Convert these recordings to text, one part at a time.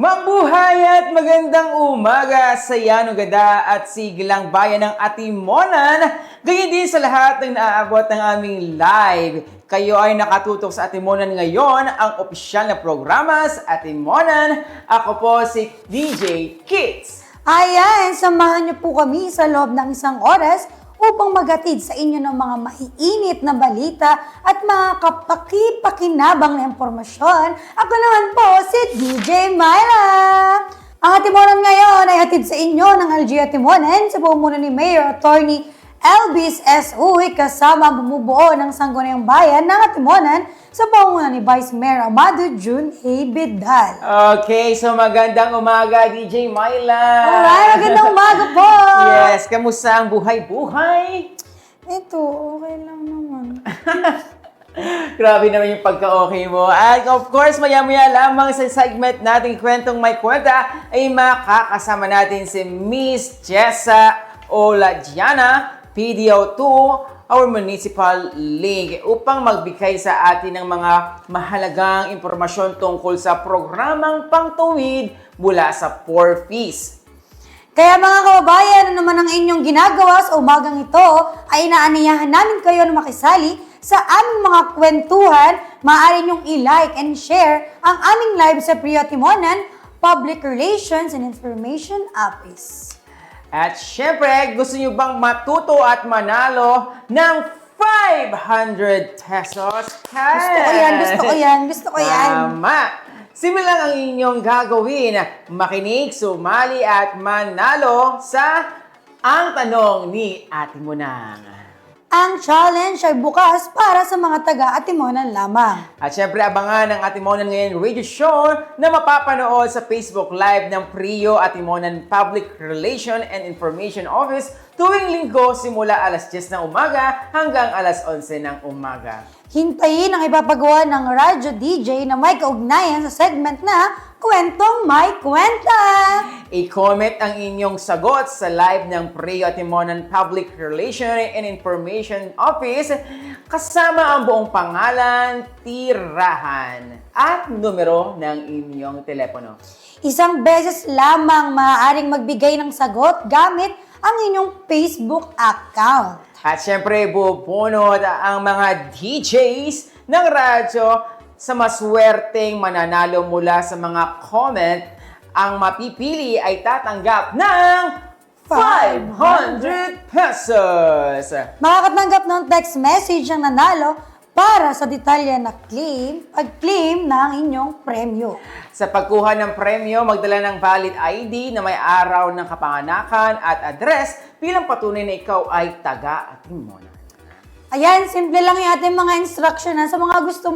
Mabuhay at magandang umaga sa Yanugada at sigilang bayan ng Atimonan. Ganyan din sa lahat ng naaabot ng aming live. Kayo ay nakatutok sa Atimonan ngayon, ang opisyal na programa sa Atimonan. Ako po si DJ Kids. Ayan, samahan niyo po kami sa loob ng isang oras upang magatid sa inyo ng mga maiinit na balita at mga kapakipakinabang na impormasyon. Ako naman po si DJ Myla. Ang Atimonan ngayon ay hatid sa inyo ng LG Atimonan sa pamumuno ni Mayor Attorney Elvis S. Uy kasama ang bumubuo ng Sangguniang Bayan ng Atimonan sa pamumuno ni Vice Mayor Amado June A. Bidal. Okay, so magandang umaga DJ Myla. Alright, magandang umaga po. Yes, kamusta ang buhay-buhay? Ito, okay lang naman. Grabe naman yung pagka-okay mo. At of course, maya-maya lamang sa segment nating Kwentong May Kwenta ay makakasama natin si Miss Jessa Oladiana, PDO2, our municipal link, upang magbigay sa atin ng mga mahalagang impormasyon tungkol sa programang pangtuwid mula sa 4 Ps. Kaya mga kababayan, ano naman ang inyong ginagawa sa umagang ito, ay inaaniyahan namin kayo na makisali sa aming mga kwentuhan. Maaari niyong i-like and share ang aming live sa Prio Atimonan Public Relations and Information Office. At syempre, gusto nyo bang matuto at manalo ng 500 pesos cash? Gusto ko yan, gusto ko yan, gusto ko yan. Tama! Simple lang ang inyong gagawin. Makinig, sumali at manalo sa Ang Tanong ni Ate Munang. Ang challenge ay bukas para sa mga taga-Atimonan lamang. At syempre, abangan ang Atimonan Ngayon radio show na mapapanood sa Facebook Live ng Prio Atimonan Public Relation and Information Office tuwing linggo simula alas 10 ng umaga hanggang alas 11 ng umaga. Hintayin ang ipapagawa ng radyo DJ na may kaugnayan sa segment na Kwentong May Kwenta. I-comment ang inyong sagot sa live ng Prio Atimonan Public Relation and Information Office kasama ang buong pangalan, tirahan at numero ng inyong telepono. Isang beses lamang maaaring magbigay ng sagot gamit ang inyong Facebook account. At syempre, bubunot ang mga DJs ng radyo sa maswerteng mananalo mula sa mga comment. Ang mapipili ay tatanggap ng 500 pesos. Makakatanggap ng text message ang nanalo para sa detalye na pag-claim ng inyong premyo. Sa pagkuha ng premyo, magdala ng valid ID na may araw ng kapanganakan at address bilang patunay na ikaw ay taga-Atimonan. Ayan, simple lang yung ating mga instruction sa mga gusto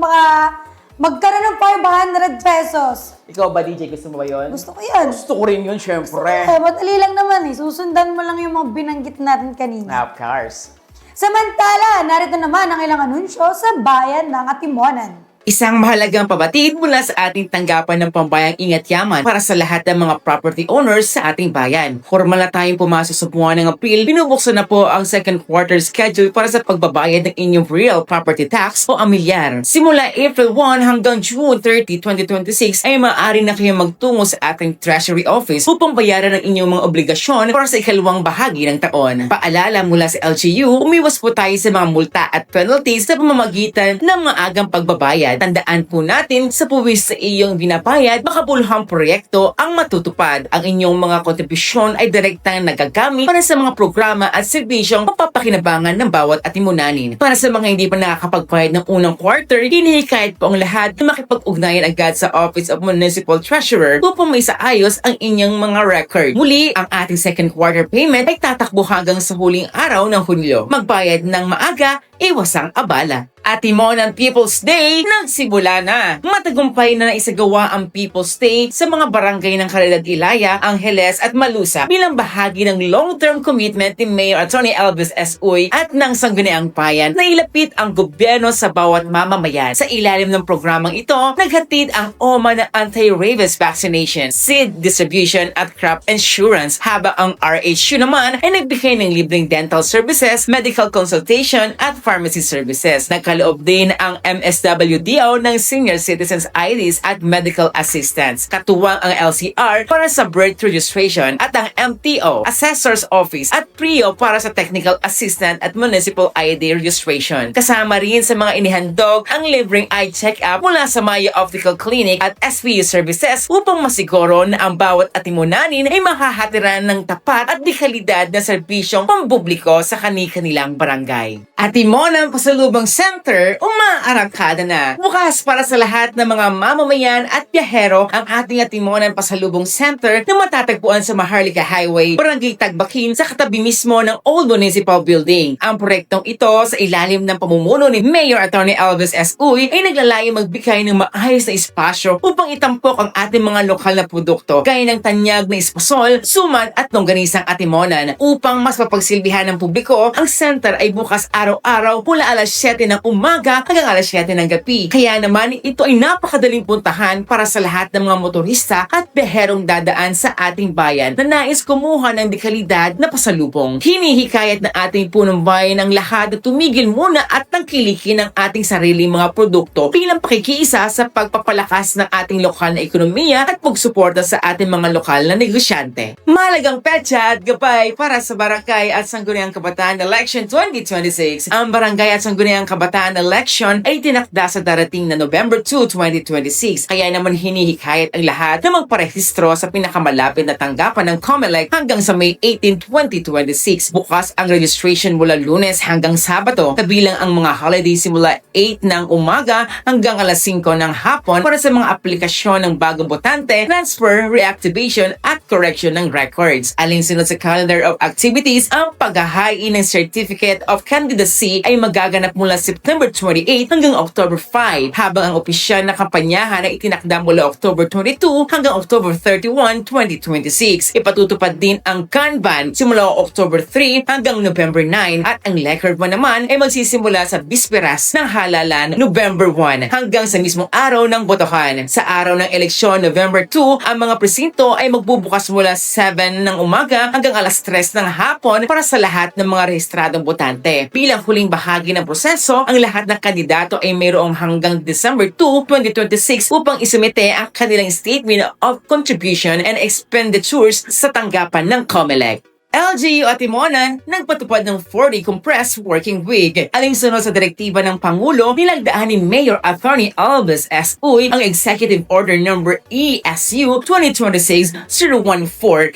magkaroon ng 500 pesos. Ikaw ba, DJ? Gusto mo ba yun? Gusto ko yan. Gusto ko rin yun, syempre. Madali lang naman Susundan mo lang yung mga binanggit natin kanina. Of course. Samantala, narito naman ang ilang anunsyo sa bayan ng Atimonan. Isang mahalagang pabatid mula sa ating tanggapan ng Pambayang Ingat Yaman para sa lahat ng mga property owners sa ating bayan. Formal na tayong pumasok sa buwan ng April, binubuksan na po ang second quarter schedule para sa pagbabayad ng inyong real property tax o amilyar. Simula April 1 hanggang June 30, 2026 ay maaari na kayong magtungo sa ating Treasury Office upang bayaran ang inyong mga obligasyon para sa ikalawang bahagi ng taon. Paalala mula sa LGU, umiwas po tayo sa mga multa at penalties sa pamamagitan ng maagang pagbabayad. Tandaan po natin sa puwis sa iyong binabayad, makabuluhang proyekto ang matutupad. Ang inyong mga kontribusyon ay direktang nagagamit para sa mga programa at serbisyong mapapakinabangan ng bawat Atimonanin. Para sa mga hindi pa nakakapagbayad ng unang quarter, hinihikayat po ang lahat na makipag-ugnayan agad sa Office of Municipal Treasurer upang may saayos ang inyong mga record. Muli, ang ating second quarter payment ay tatakbo hanggang sa huling araw ng Hunyo. Magbayad ng maaga, iwasang abala. Atimonan People's Day nagsimula na. Matagumpay na naisagawa ang People's Day sa mga barangay ng Caridad Ilaya, Angeles at Malusa bilang bahagi ng long-term commitment ni Mayor Attorney Elvis S. Uy at ng Sangguniang Bayan na ilapit ang gobyerno sa bawat mamamayan. Sa ilalim ng programang ito, naghatid ang OMA ng anti-rabies vaccination, seed distribution at crop insurance, habang ang RHU naman ay nagbigay ng libreng dental services, medical consultation at pharmacy services. Nagkaroon Ipapaloob din ang MSWDO ng Senior Citizens IDs at Medical Assistance. Katuwang ang LCR para sa birth registration at ang MTO, Assessor's Office at PRIO para sa Technical Assistant at Municipal ID Registration. Kasama rin sa mga inihandog ang libreng eye check-up mula sa Maya Optical Clinic at SPU Services upang masiguro na ang bawat atimunanin ay mahahatiran ng tapat at dekalidad na serbisyong pampubliko sa kani-kanilang barangay. Atimonan Pasalubong Center, umaarangkada na. Bukas para sa lahat ng mga mamamayan at biyahero ang ating Atimonan Pasalubong Center na matatagpuan sa Maharlika Highway, Barangay Tagbakin sa katabi mismo ng Old Municipal Building. Ang proyektong ito sa ilalim ng pamumuno ni Mayor Atty. Elvis S. Uy ay naglalayong magbigay ng maayos na espasyo upang itampok ang ating mga lokal na produkto gaya ng tanyag na espasol, suman at longganisang Atimonan. Upang mas mapagsilbihan ng publiko, ang center ay bukas araw-araw mula alas 7 ng umaga hanggang alas 7 ng gabi. Kaya naman ito ay napakadaling puntahan para sa lahat ng mga motorista at biyaherong dadaan sa ating bayan na nais kumuha ng dekalidad na pasalubong. Hinihikayat na ating punong bayan ang lahat na tumigil muna at tangkilikin ang ating sariling mga produkto bilang pakikiisa sa pagpapalakas ng ating lokal na ekonomiya at pagsuporta sa ating mga lokal na negosyante. Malagang petsa at gabay para sa Barangay at Sangguniang Kabataan Election 2026. Ang Barangay at Sangguniang Kabataan Election ay tinakda sa darating na November 2, 2026. Kaya naman hinihikayat ang lahat na magparehistro sa pinakamalapit na tanggapan ng COMELEC hanggang sa May 18, 2026. Bukas ang registration mula Lunes hanggang Sabado, kabilang ang mga holiday simula 8 ng umaga hanggang alas 5 ng hapon para sa mga aplikasyon ng bagong botante, transfer, reactivation at correction ng records. Alinsunod sa calendar of activities, ang paghahain ng Certificate of Candidacy ay magaganap mula September 28 hanggang October 5, habang ang opisyal na kampanyahan ay itinakda mula October 22 hanggang October 31, 2026. Ipatutupad din ang Kanban simula October 3 hanggang November 9 at ang record mo naman ay magsisimula sa bisperas ng halalan November 1 hanggang sa mismong araw ng botohan. Sa araw ng eleksyon November 2, ang mga presinto ay magbubukas mula 7 ng umaga hanggang alas 3 ng hapon para sa lahat ng mga rehistradong botante. Bilang huling bahagi ng proseso, ang lahat ng kandidato ay mayroong hanggang December 2, 2026 upang isumite ang kanilang Statement of Contribution and Expenditures sa tanggapan ng COMELEC. LGU Atimonan nagpatupad ng 4-day compressed working week. Alinsunod sa direktiba ng Pangulo, nilagdaan ni Mayor Atty. Elvis S. Uy ang Executive Order No. ESU 2026-014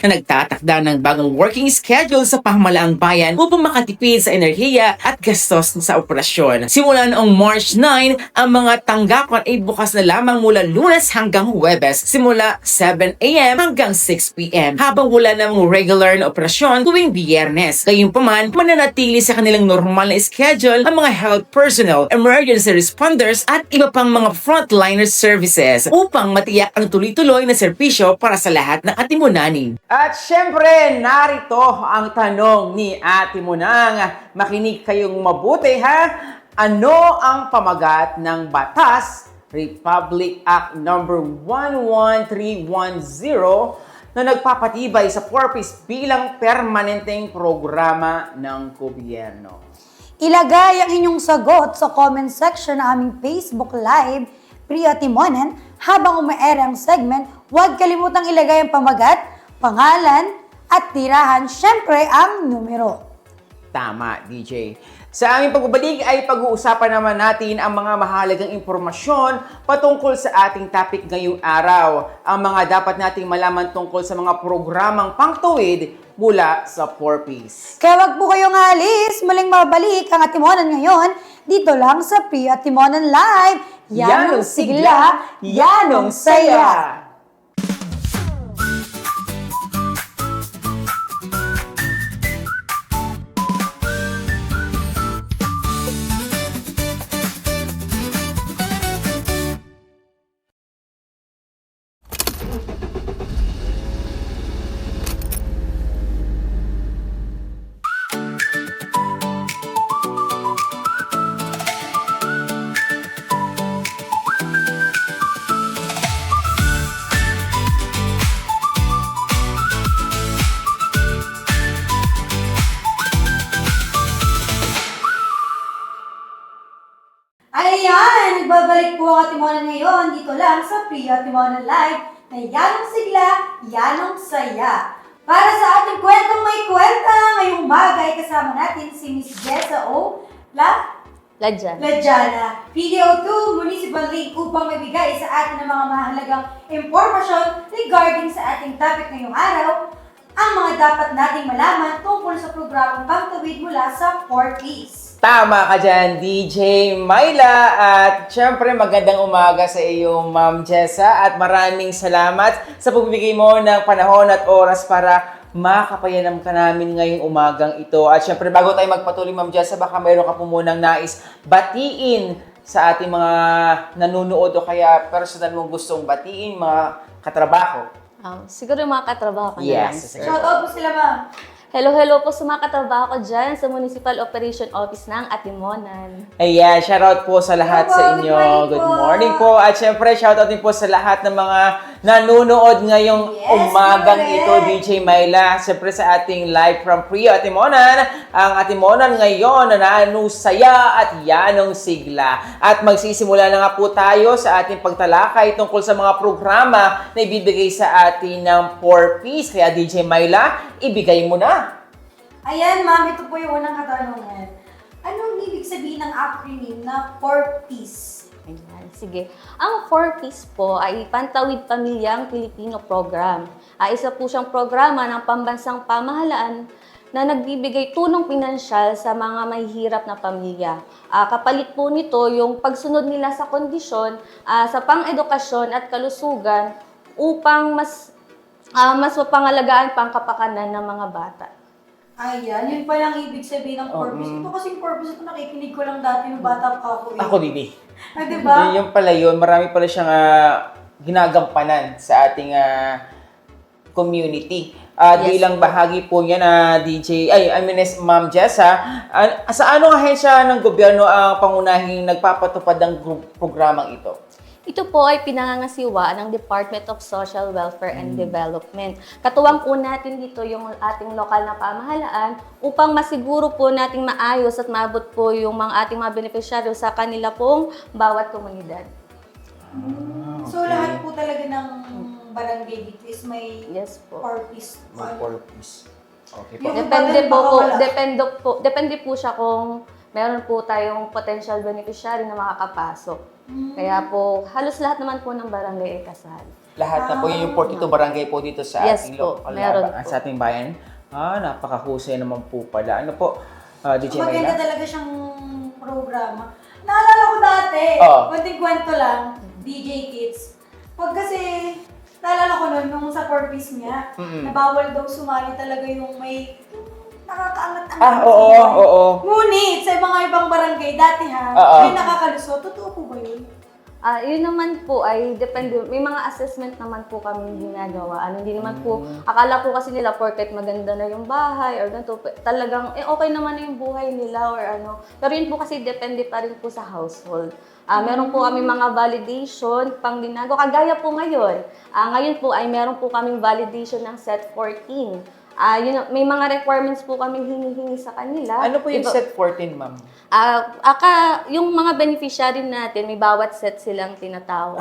na nagtatakda ng bagong working schedule sa pamahalaang bayan upang makatipid sa enerhiya at gastos sa operasyon. Simula noong March 9, ang mga tanggapan ay bukas na lamang mula Lunes hanggang Huwebes, simula 7 a.m. hanggang 6 p.m. habang wala namang regular na operasyon tuwing Biyernes. Gayunpaman, mananatili sa kanilang normal na schedule ang mga health personnel, emergency responders at iba pang mga frontliner services upang matiyak ang tuloy-tuloy na serbisyo para sa lahat ng atimunanin. At syempre, narito ang tanong ni Ate Munang. Makinig kayong mabuti ha. Ano ang pamagat ng Batas Republic Act No. 11310 na nagpapatibay sa purpose bilang permanenteng programa ng gobyerno? Ilagay ang inyong sagot sa comment section ng aming Facebook Live, Priya Timonan. Habang umaere ang segment, huwag kalimutang ilagay ang pamagat, pangalan, at tirahan, syempre ang numero. Tama, DJ. Sa aming pagbabalik ay pag-uusapan naman natin ang mga mahalagang impormasyon patungkol sa ating topic ngayong araw. Ang mga dapat nating malaman tungkol sa mga programang pangtuwid mula sa 4Ps. Kaya wag po kayong alis, muling mabalik ang Atimonan ngayon dito lang sa Priya Timonan Live. Yan ang sigla, yan ang saya. Ayan! Nagbabalik po ang Atimonan ngayon dito lang sa Priya Atimonan Live na yanong sigla, yanong saya. Para sa ating kwentong may kwenta, ngayong umaga ay kasama natin si Miss Jessa O. Lajana, PDO2 Municipal League upang magbigay sa atin ng mga mahalagang impormasyon regarding sa ating topic ngayong araw, ang mga dapat nating malaman tungkol sa programang Pangtawid mula sa 4Ps. Tama ka dyan, DJ Myla. At syempre, magandang umaga sa iyo, Ma'am Jessa. At maraming salamat sa pagbibigay mo ng panahon at oras para makapayanam ka namin ngayong umagang ito. At syempre, bago tayo magpatuloy, Ma'am Jessa, baka mayroon ka po munang nais batiin sa ating mga nanonood o kaya personal mong gustong batiin, mga katrabaho. Siguro yung mga katrabaho ko na lang. Yes. Shout out po sila, ma'am. Hello po sa mga katrabaho ko dyan sa Municipal Operation Office ng Atimonan. Ayan, shoutout po sa lahat Hello, sa inyo. good Good morning morning po. At syempre, shoutout din po sa lahat ng mga nanonood ngayong Yes, umagang correct. ito, DJ Myla. Syempre sa ating live from Priya Atimonan. Ang Atimonan ngayon na nanusaya at yanong sigla. At magsisimula na nga po tayo sa ating pagtalakay tungkol sa mga programa na ibibigay sa atin ng 4Ps. Kaya DJ Myla, ibigay mo na. Ayan, ma'am, ito po yung unang katanungan. Anong ibig sabihin ng acronym na 4Ps? Ayan, sige. Ang 4Ps po ay Pantawid Pamilyang Pilipino Program. Isa po siyang programa ng pambansang pamahalaan na nagbibigay tulong pinansyal sa mga mahihirap na pamilya. Kapalit po nito yung pagsunod nila sa kondisyon sa pang-edukasyon at kalusugan upang mas mapangalagaan pang kapakanan ng mga bata. Ayan, yun palang ibig sabihin ng 4Ps. Ito kasing 4Ps, ito nakikinig ko lang dati nung bata pa ako. Ako din eh. Diba? Yung pala yun, marami pala siyang ginagampanan sa ating community. Yes. Bilang bahagi po niya na Ma'am Jessa, sa anong ahensya ng gobyerno ang pangunahing nagpapatupad ng programang ito? Ito po ay pinangangasiwa ng Department of Social Welfare and Development. Katuwang po natin dito yung ating lokal na pamahalaan upang masiguro po nating maayos at maabot po yung ating mga beneficiaryo sa kanila pong bawat komunidad. So, lahat po talaga ng barangay dito is may Yes po. 4Ps. Mga 4Ps. Okay po. Yung Depende iba din po, baka wala. depende po siya kung meron po tayong potential beneficiary na makakapasok. Kaya po, halos lahat naman po ng barangay ay kasali. Lahat na po yun yung 42 barangay po dito sa Yes ating po, lokal meron na po. sa ating bayan. Napakahusay naman po pala. Ano po, DJ Maganda Mayla? talaga siyang programa. Naalala ko dati, konting kwento lang, DJ Kids. Pag kasi, naalala ko nun, nung sa 4Ps niya, na bawal daw sumali talaga yung may nakakaangat-angat. Oo. Ngunit, sa mga ibang barangay, dati may nakakalusot. Totoo po ba yun? Yun naman po ay depende. May mga assessment naman po kami ginagawa. Hindi naman po, akala po kasi nila porket maganda na yung bahay or ganito, talagang okay naman na yung buhay nila or ano. Pero yun po kasi depende pa rin po sa household. Meron po kami mga validation pang ginagawa. Kagaya po ngayon. Ngayon po ay meron po kaming validation ng set 14. May mga requirements po kaming hinihingi sa kanila. Ano po yung set 14, ma'am? Yung mga beneficiary natin, may bawat set silang tinatawag.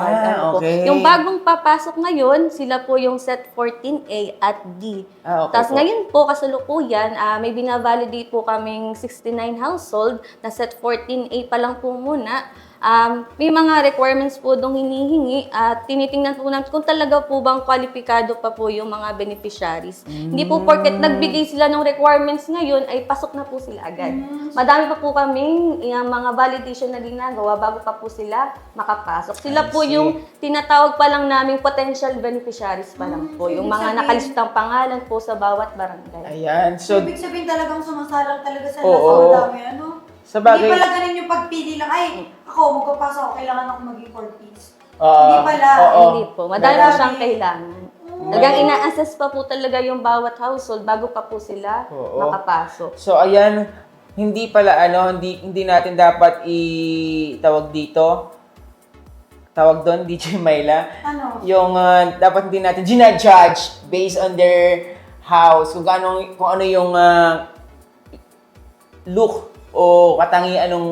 Okay. Yung bagong papasok ngayon, sila po yung set 14A at D. Okay Tapos po. ngayon po, kasalukuyan, may binavalidate po kaming 69 household na set 14A pa lang po muna. May mga requirements po dong hinihingi at tinitingnan po natin kung talaga po bang kwalipikado pa po yung mga beneficiaries. Hindi po porket nagbigay sila ng requirements ngayon ay pasok na po sila agad. Madami pa po kaming mga validation na ginagawa bago pa po sila makapasok. Sila po yung tinatawag pa lang naming potential beneficiaries pa lang po. Yung mga nakalistang pangalan po sa bawat barangay. Ayan. So, Ibig sabihin talagang sumasalang talaga sa Oo. dami, ano? Sa bagay- Hindi pala ganun yung pagpili lang, ay, ako, magpapasok ako, kailangan ako maging 4Ps. Oo. Hindi pala. Oo. Hindi po. Madami po Madami. siyang kailangan. Talagang ina-assess pa po talaga yung bawat household bago pa po sila Oo. makapasok. So ayan, hindi pala hindi natin dapat tawag dito. Tawag doon, DJ Myla. Ano? Yung dapat hindi natin ginajudge based on their house, kung ano yung look o katangian ng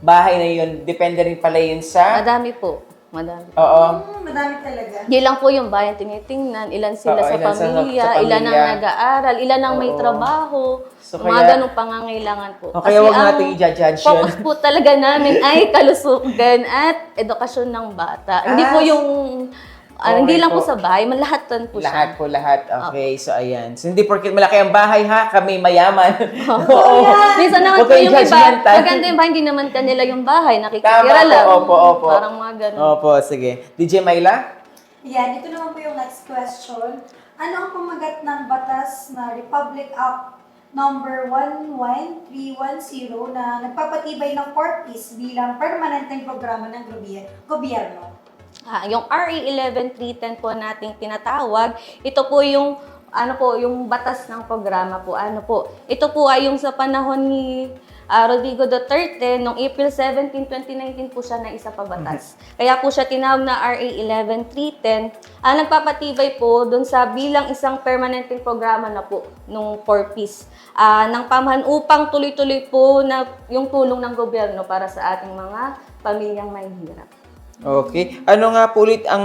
bahay na yun, depende rin pala yun sa... Madami po. Madami. Oo. Madami talaga. Di lang po yung bayan tinitingnan, ilan sila Oo, sa ilan sa pamilya, pamilya. ilan ang nag-aaral, ilan ang may Oo. trabaho, So, mga kaya- ganong pangangailangan po. O, kaya wag ang natin i-judge yun. focus po talaga namin ay kalusugan at edukasyon ng bata. Hindi po yung, hindi Okay lang po po. sa bahay, malahatan po Lahat siya. po, lahat. Okay, so ayan. So, hindi porket malaki ang bahay ha, kami mayaman. Oo. Minsan naman Huwag po kayong yung iba, judgmental. maganda yung bahay, hindi naman kanila yung bahay, Tama nakikitira po, lang. opo. Parang mga ganun. Opo, sige. DJ Myla? Yan, ito naman po yung next question. Ano ang pamagat ng batas na Republic Act number 11310 na nagpapatibay ng 4Ps bilang permanenteng programa ng gobyerno? Yung RA 11310 po nating tinatawag, ito po yung yung batas ng programa po. Ito po ay yung sa panahon ni Rodrigo Duterte, noong April 17, 2019 po siya na isa pa batas. Kaya po siya tinawag na RA 11310. Nagpapatibay po dun sa bilang isang permanenteng programa na po nung 4Ps ng pamahan upang tuloy-tuloy po na yung tulong ng gobyerno para sa ating mga pamilyang may hirap. Okay. Ano nga po ulit ang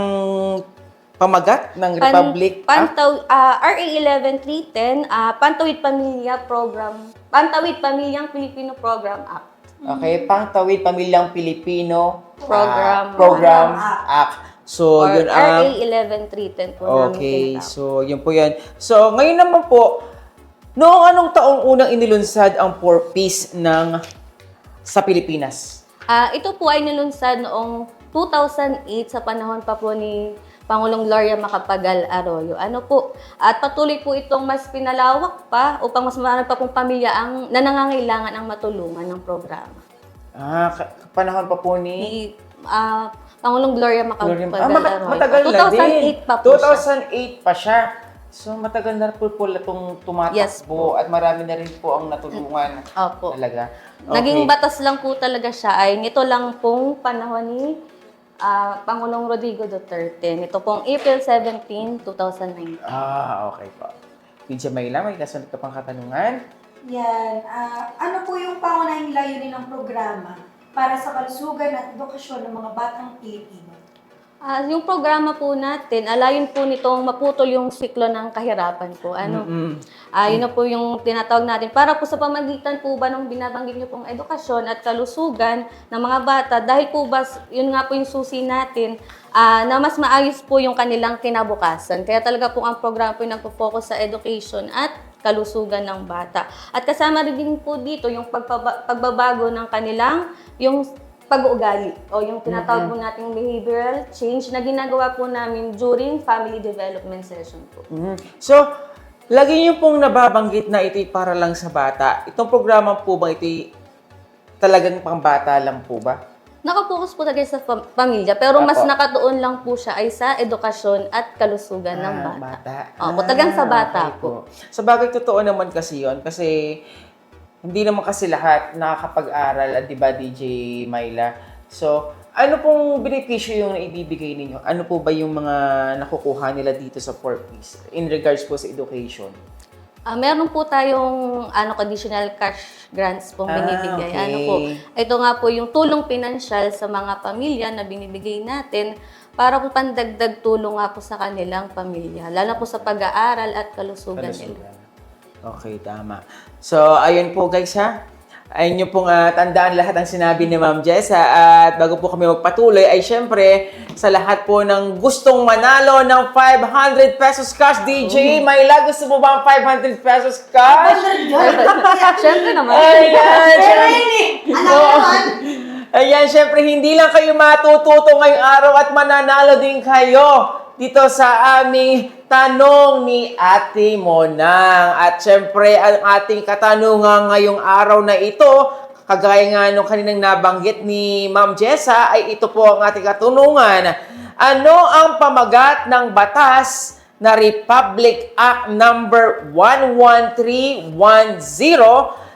pamagat ng Republic Act? RA 11310, Pantawid Pamilya Program, Pantawid Pamilyang Pilipino Program Act. Okay, Pangtawid Pamilyang Pilipino Program Act. So, Or yun RA ang... 11310 po namin Okay, tinatawag. so yun po yan. So, ngayon naman po, noong anong taong unang inilunsad ang 4Ps sa Pilipinas? Ito po ay nilunsad noong 2008 sa panahon pa po ni Pangulong Gloria Macapagal Arroyo. At patuloy po itong mas pinalawak pa upang mas marami pa pong pamilya ang nangangailangan ang matulungan ng programa. Panahon pa po ni... Ni Pangulong Gloria Macapagal Arroyo. Matagal na din. 2008 pa po siya. 2008 pa siya. So, matagal na po itong tumatakbo Yes po. at marami na rin po ang natulungan. Opo. Talaga. Naging batas lang po talaga siya ay nito lang pong panahon ni Pangulong Rodrigo Duterte. Nito pong April 17, 2019. Okay po. DJ Mayla, may kasunod ka pang katanungan? Yan, ano po yung pangunahing layunin ng programa para sa kalusugan at edukasyon ng mga batang Pilipino? Yung programa po natin, alayon po nitong maputol yung siklo ng kahirapan po. Yun na po yung tinatawag natin. Para po sa pamagitan po ba ng binabanggit niyo pong edukasyon at kalusugan ng mga bata, dahil po ba, yun nga po yung susi natin, na mas maayos po yung kanilang kinabukasan. Kaya talaga po ang programa po yung nagpo-focus sa education at kalusugan ng bata. At kasama rin din po dito yung pagbabago ng kanilang, yung pag-uugali o yung tinatawag po nating behavioral change na ginagawa po namin during family development session po. So, lagi niyo pong nababanggit na ito'y para lang sa bata. Itong programa po ba ito'y talagang pang bata lang po ba? Nakapokus po talaga sa pamilya pero mas Apo. nakatuon lang po siya ay sa edukasyon at kalusugan ng bata. Opo, talagang sa bata okay po. Sa bagay, totoo naman kasi yon kasi hindi naman kasi lahat nakakapag-aral, di ba, DJ Myla? So, ano pong benepisyo yung naibibigay ninyo? Ano po ba yung mga nakukuha nila dito sa 4Ps in regards po sa education? Meron po tayong conditional cash grants pong binibigay. Okay. Ito nga po yung tulong pinansyal sa mga pamilya na binibigay natin para po pandagdag tulong nga po sa kanilang pamilya, lalo po sa pag-aaral at kalusugan nila. Okay, tama. So, ayun po guys ha. Ayun nyo pong tandaan lahat ang sinabi ni Ma'am Jessa. At bago po kami magpatuloy, ay syempre, sa lahat po ng gustong manalo ng 500 pesos cash, DJ Myla, gusto mo ba ang 500 pesos cash? Siyempre naman. Ayan, syempre, hindi lang kayo matututo ngayong araw at mananalo din kayo dito sa aming tanong ni Ate Monang. At syempre, ang ating katanungan ngayong araw na ito, kagaya nga nung kaninang nabanggit ni Ma'am Jessa, ay ito po ang ating katanungan. Ano ang pamagat ng batas na Republic Act number 11310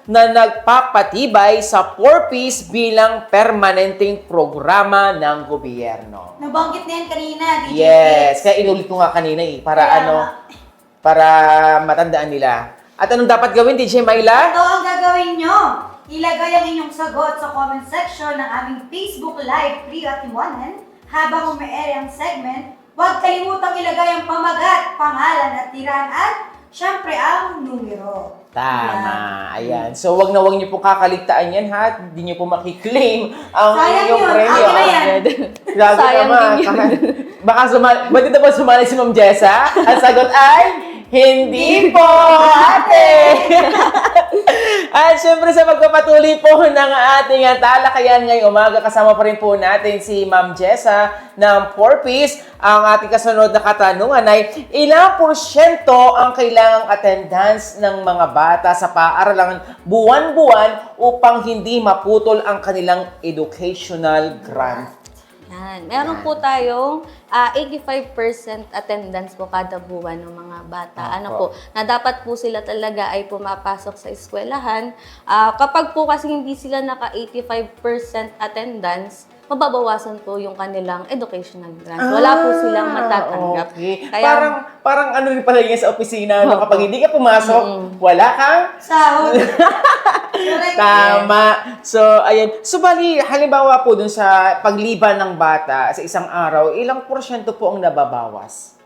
na nagpapatibay sa 4Ps bilang permanenteng programa ng gobyerno? Nabanggit na yan kanina, DJ. Yes, kaya inulit ko nga kanina para para matandaan nila. At anong dapat gawin, DJ Myla? Ito ang gagawin nyo. Ilagay ang inyong sagot sa comment section ng aming Facebook Live Trio at Iwanan. Habang ume-air ang segment, huwag kalimutang ilagay ang pamagat, pangalan at tirahan at syempre ang numero. Tama. Ayan. So, wag na wag niyo po kakaligtaan yan, ha? Hindi niyo po makiklaim ang Sayang inyong yun. premyo. Akin na yan. Grabe Sayang naman. din yun. Baka ba't ito ba sumali si Ma'am Jessa? Ang sagot ay, hindi po, ate! At syempre sa magpapatuloy po ng ating talakayan ngayong umaga, kasama pa rin po natin si Ma'am Jessa ng 4Ps. Ang ating kasunod na katanungan ay, ilang porsyento ang kailangang attendance ng mga bata sa paaralan buwan-buwan upang hindi maputol ang kanilang educational grant? Yan. Meron po tayong 85% attendance po kada buwan ng mga bata. Ano po, na dapat po sila talaga ay pumapasok sa eskwelahan. Kapag po kasi hindi sila naka 85% attendance, mababawasan po yung kanilang educational grant. Wala po silang matatanggap. Okay. Kaya, parang ano rin pala yun sa opisina, no? Kapag hindi ka pumasok, wala kang Sahod. Correct. tama. So, ayan. So, bali, halimbawa po dun sa pagliban ng bata sa isang araw, ilang porsyento po ang nababawas?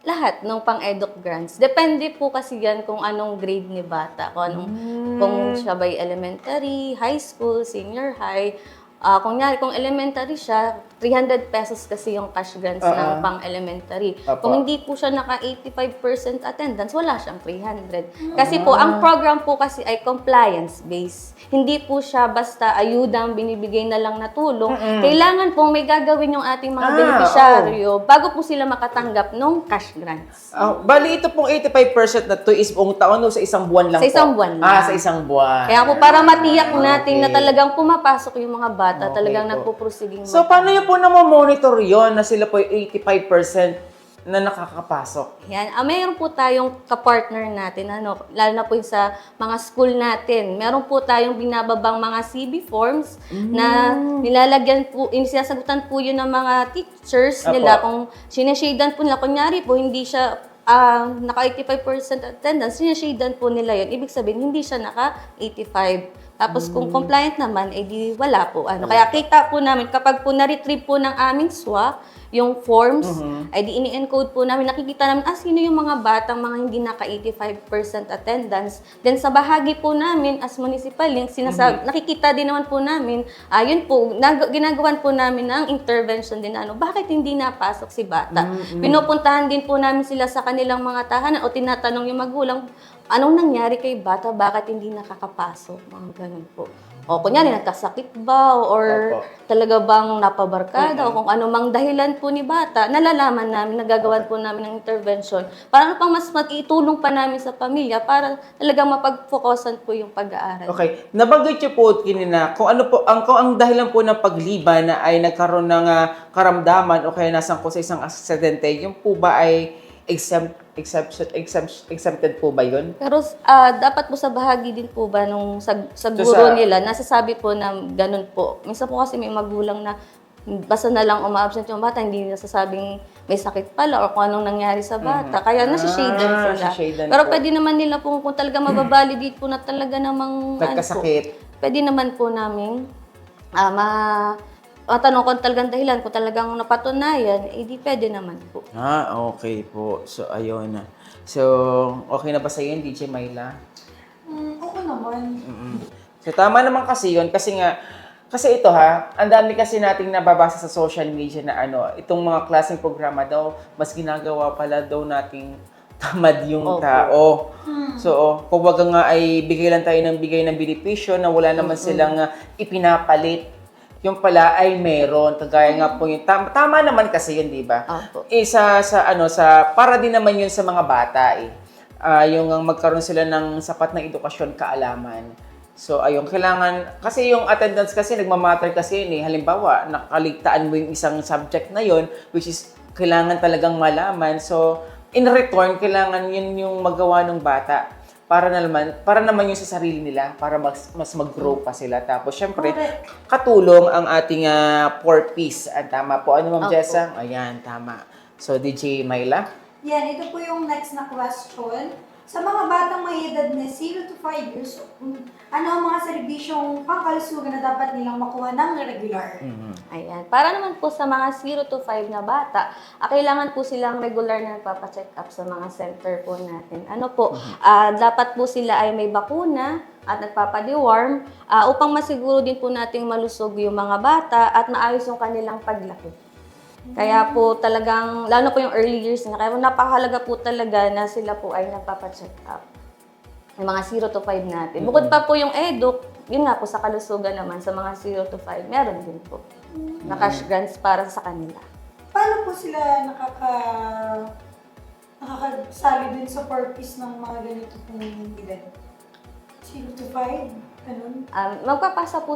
lahat ng pang-edoc grants. Depende po kasi yan kung anong grade ni bata. Kung siya ba'y elementary, high school, senior high. Kung elementary siya, 300 pesos kasi yung cash grants ng pang-elementary. Apo. Kung hindi po siya naka 85% attendance, wala siyang 300. Kasi po, ang program po kasi ay compliance-based. Hindi po siya basta ayudang binibigay na lang na tulong. Kailangan po may gagawin yung ating mga beneficiaryo bago po sila makatanggap ng cash grants. Bali, ito pong 85% na to is buong taon o sa isang buwan lang Sa isang po? buwan lang. Sa isang buwan. Kaya po, para matiyak natin na talagang pumapasok yung mga bata, Okay talagang po. nagpuprosiging So, paano yun po monitor yon na sila po yung 85% na nakakapasok? Yan. Mayroon po tayong kapartner natin, lalo na po yung sa mga school natin. Meron po tayong binababang mga CB forms na nilalagyan po, sinasagutan po yun ng mga teachers Apo. nila. Kung sinashadan po nila, kunyari po, hindi siya naka 85% attendance, sinashadan po nila yun. Ibig sabihin, hindi siya naka 85%. Tapos kung compliant naman, di wala po. Kaya kita po namin, kapag po na-retrieve po ng aming SWA, yung forms, ay di ini-encode po namin, nakikita namin, sino yung mga batang mga hindi naka 85% attendance. Then sa bahagi po namin, as municipal link, nakikita din naman po namin, yun po, ginagawan po namin ng intervention din, bakit hindi napasok si bata? Pinupuntahan din po namin sila sa kanilang mga tahanan o tinatanong yung magulang, anong nangyari kay bata? Bakit hindi nakakapasok? Mga ganun po. O kunyari, nagkasakit ba? Or talaga bang napabarkada? O kung ano mang dahilan po ni bata, nalalaman namin, nagagawan po namin ng intervention. Para pang mas mag-itulong pa namin sa pamilya para talagang mapag-focusan po yung pag-aaral. Okay. Nabanggit niyo po kinina kung ano po kung ang dahilan po ng pagliban na ay nagkaroon ng karamdaman o kaya nasangko sa isang aksidente, yung po ba ay exempted po ba yun? Pero dapat po sa bahagi din po ba nung sa guro nila, nasasabi po na ganun po. Minsan po kasi may magulang na basta na lang uma-absent yung bata, hindi nasasabing may sakit pala or kung anong nangyari sa bata. Kaya nasashaden sila. Pero pwede naman nila po, kung talaga mababalidate po na talaga namang Nagkasakit. pwede naman po namin matanong kung talagang dahilan, kung talagang napatunayan, di pwede naman po. Okay po. So, ayun na. So, okay na ba sa iyo, DJ Myla? Oo naman. So, tama naman kasi yun. Kasi ito ang dami kasi nating nababasa sa social media na itong mga klaseng programa daw, mas ginagawa pala daw nating tamad yung tao. So, kumbaga nga ay bigay lang tayo ng benepisyo na wala naman silang ipinapalit. Yung pala ay meron, kagaya nga po yung tama naman kasi yun, di ba? Opo. Para din naman yun sa mga bata yung magkaroon sila ng sapat na edukasyon, kaalaman. So ayun, kailangan kasi yung attendance kasi nagmamatter kasi yun halimbawa, nakaligtaan mo yung isang subject na yun, which is kailangan talagang malaman. So in return, kailangan yun yung magawa ng bata. Para naman yung sa sarili nila, para mas mag-grow pa sila. Tapos, syempre, katulong ang ating 4Ps. Tama po. Ano, Ma'am Jessa? Ayan, tama. So, DJ Myla? Yan, ito po yung next na question. Sa mga batang may edad na 0 to 5 years old, ano ang mga serbisyong pangkalusugan na dapat nilang makuha ng regular? Ayan. Para naman po sa mga 0 to 5 na bata, kailangan po silang regular na nagpapacheck up sa mga center po natin. Ano po, dapat po sila ay may bakuna at nagpapadiworm upang masiguro din po nating malusog yung mga bata at maayos yung kanilang paglaki. Kaya po talagang, lalo po yung early years na, kaya napakahalaga po talaga na sila po ay nagpapacheck up. Yung mga 0 to 5 natin. Bukod pa po yung EDUC, yun nga po sa kalusugan naman, sa mga 0 to 5, meron din po na cash grants para sa kanila. Paano po sila nakakasali din sa purpose ng mga ganito pong edad? 0 to 5? Ganun? Magpapasa po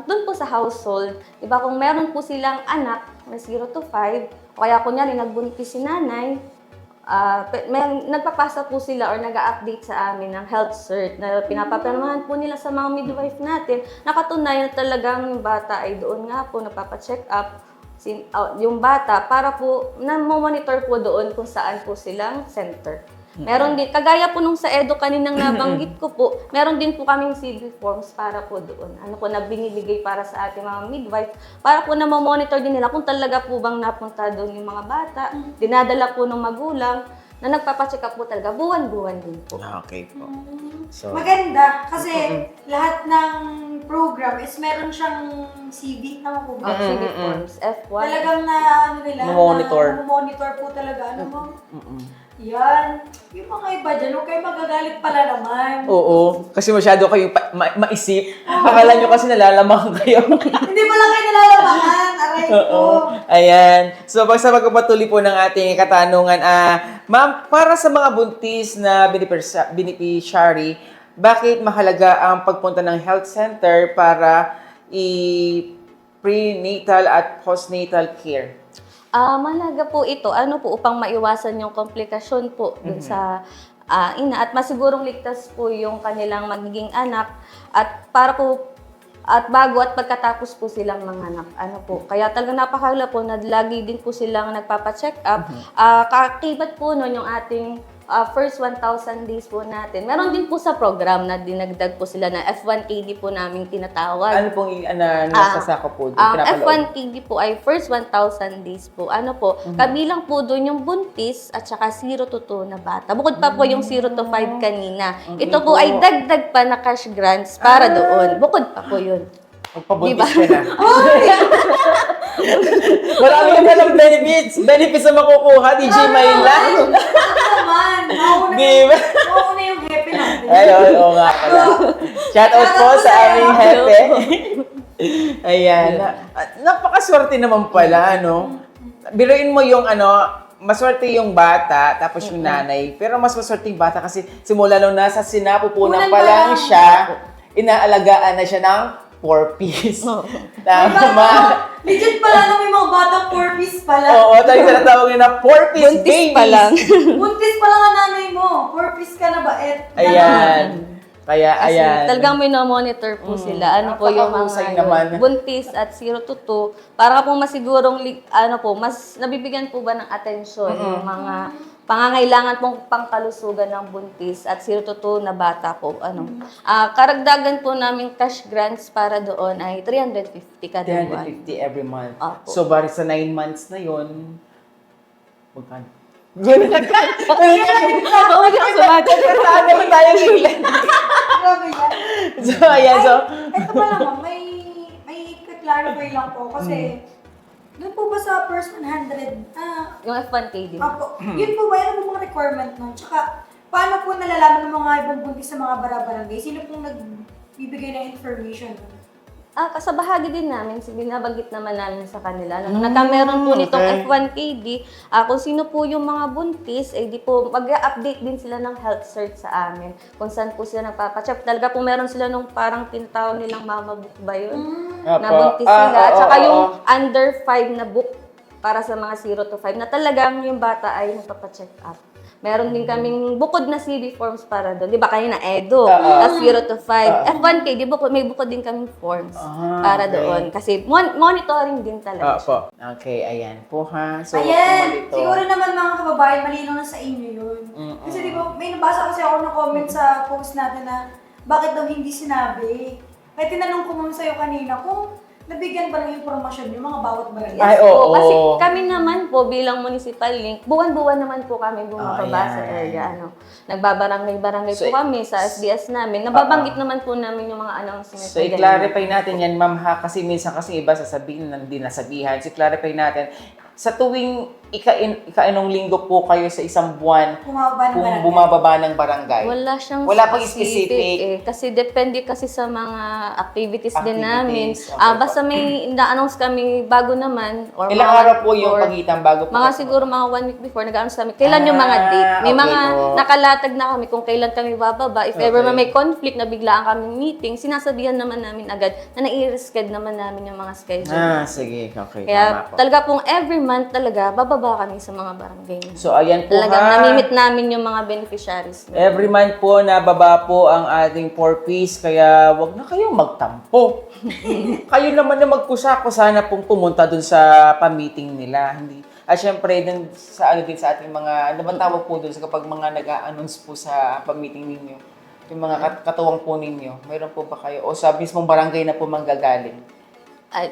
doon po sa household, di ba kung meron po silang anak na 0 to 5, o kaya kunyari nagbuntis si nanay, nagpapasa po sila or nag-update sa amin ng health cert na pinapapirmahan po nila sa mga midwife natin. Nakatunayan talagang yung bata ay doon nga po napapacheck up yung bata para po na-monitor po doon kung saan po silang center. Meron din, kagaya po nung sa Edo kaninang nabanggit ko po, meron din po kaming CV forms para po doon. Ano po na binibigay para sa ating mga midwife, para po na ma-monitor din nila kung talaga po bang napunta doon yung mga bata, dinadala po ng magulang, na nagpapacheck up po talaga, buwan-buwan din po. Okay po. So, Maganda kasi lahat ng program is meron siyang CV na po ba? CV forms, F1. Talagang na ano nila, Monitor. monitor po talaga. Ano mo? Yan. Yung mga iba dyan, huwag kayo magagalit pala naman. oo, kasi masyado kayong maisip. Akala nyo kasi nalalaman kayo. Hindi pala kayo nilalamangan. Aray ko. Oo. Ayan. So, sa pagpapatuloy po ng ating katanungan, ma'am, para sa mga buntis na beneficiary, bakit mahalaga ang pagpunta ng health center para prenatal at postnatal care? Mahalaga po ito, upang maiwasan yung komplikasyon po dun sa ina at masigurong ligtas po yung kanilang magiging anak at para po at bago at pagkatapos po silang manganak. Kaya talagang napakahalaga po na lagi din po silang nagpapa-check up. Kakibat po nun yung ating first 1,000 days po natin. Meron din po sa program na dinagdag po sila na F1KD po namin tinatawag. Ano pong nasasako po? F1KD po ay first 1,000 days po. Kabilang po doon yung buntis at saka 0 to 2 na bata. Bukod pa po yung 0 to 5 kanina. Ito po ay dagdag pa na cash grants para doon. Bukod pa po yun. Magpabuntis ka na. Marami ka palang benefits. Benefits na makukuha, DJ Mayla. Naman. Di ba? Mauna yung happy natin. Ay, oo nga pala. Shout out po sa aming hepe. Ayan. Napakaswerte naman pala, ano? Biruin mo yung maswerte yung bata, tapos yung nanay. Pero mas maswerte yung bata kasi simula nung nasa sinapupunan pa lang siya, inaalagaan na siya ng 4-piece. Tama. Legit pala na may mga batang 4-piece pala. Oo, tayo tinatawag yun na 4-piece Buntis babies. pa lang. Buntis pa lang ang nanay mo. 4-piece ka na ba? Ayan. Kaya, ayan. Talagang monitor po sila. Po yung Napakahusay mga naman. buntis at 0 to 2 para po masigurong mas nabibigyan po ba ng atensyon yung mga pangangailangan pong pangkalusugan ng buntis at 0 to 2 na bata po. Karagdagan po namin cash grants para doon ay 350 kada buwan. 350 every month. Opo. So, bari sa 9 months na yun, magkano? Ano tayo bigla? Grabe yan. So, ayan. So, Ito pa naman, may clarify lang po. Kasi, doon po ba sa first 100, Yung F1KD. yun po ba, ano po mga requirement nun? Tsaka, paano po nalalaman ng mga ibang buntis sa mga barabarangay? Sino pong nagbibigay ng information? Sa bahagi din namin, binabanggit naman namin sa kanila. Nagkameron po nitong F1KD, kung sino po yung mga buntis, di po mag-update din sila ng health cert sa amin. Kung saan po sila nagpapacheck. Talaga po meron sila nung parang tinatawag nilang mama book ba yun? Na buntis sila. At saka yung under 5 na book para sa mga 0 to 5 na talagang yung bata ay nagpapacheck up. Meron din kaming bukod na CV forms para doon. Di ba kanina, EDO, Oo. tapos 0 to 5. F1K, di ba may bukod din kaming forms para okay. doon. Kasi monitoring din talaga. Opo. Okay, ayan po ha. So, Ayan, malito. siguro naman mga kababayan, malinaw na sa inyo yun. Kasi di ba, may nabasa kasi ako ng comment sa post natin na bakit daw hindi sinabi. Kaya tinanong ko muna sa'yo kanina kung nabigyan ba ng impormasyon yung mga bawat barangay. Ay, Po, oo. kasi kami naman po bilang municipal link, buwan-buwan naman po kami bumababa Ayan. sa area. Nagbabarangay-barangay So, po kami sa SDS namin. Nababanggit naman po namin yung mga announcements. So, na ganyan. i-clarify natin yan, ma'am ha, kasi minsan kasi iba sasabihin na hindi nasabihan. So, i-clarify natin, sa tuwing ika-inong linggo po kayo sa isang buwan, Bumababa ng kung barangay. bumababa ng barangay. Wala pang specific. kasi depende kasi sa mga activities din namin. Activities, okay po. Basta may na-announce kami bago naman or Ilang mga araw po week yung before. pagitan bago po? Mga kayo- siguro mga 1 week before, nag-announce kami. Kailan yung mga date? May okay mga po. nakalatag na kami kung kailan kami bababa. If ever Okay. man may conflict na biglaan kaming meeting, sinasabihan naman namin agad na nai-reschedule naman namin yung mga schedule. Sige. Okay. Kaya tama po. talaga pong every month talaga, bababa kami sa mga barangay. So, ayan po Talagang ha. namimit namin yung mga beneficiaries. Every month po, nababa po ang ating 4Ps, kaya wag na kayong magtampo. Kayo naman na magkusa-kusa na pong pumunta dun sa pa-meeting nila. Hindi. At syempre, dun sa, din sa ating mga, ano ba tawag po dun sa kapag mga nag-a-announce po sa pa-meeting ninyo? Yung mga katuwang po ninyo, mayroon po ba kayo? O sa mismong barangay na po manggagaling?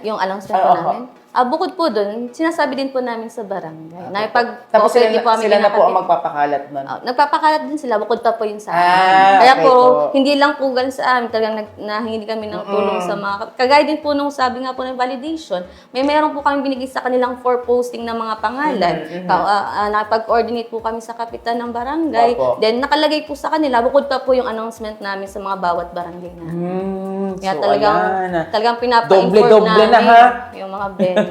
Yung announcement po namin. Bukod po doon, sinasabi din po namin sa barangay. Na pag Tapos okay, sila, kami sila na po ang kinakabit. magpapakalat nun. Nagpapakalat din sila, bukod pa po yun sa amin. Ah, Kaya okay po, po. hindi lang po gan sa amin, talagang nahingi kami ng tulong sa mga, kagaya din po nung sabi nga po ng validation, meron po kami binigay sa kanilang for posting ng mga pangalan. Nakipag-coordinate po kami sa kapitan ng barangay. Opo. Then nakalagay po sa kanila, bukod pa po yung announcement namin sa mga bawat barangay na. Kaya So, talagang ayan. pinapa-inform Doble-doble namin na, ha? yung mga venue.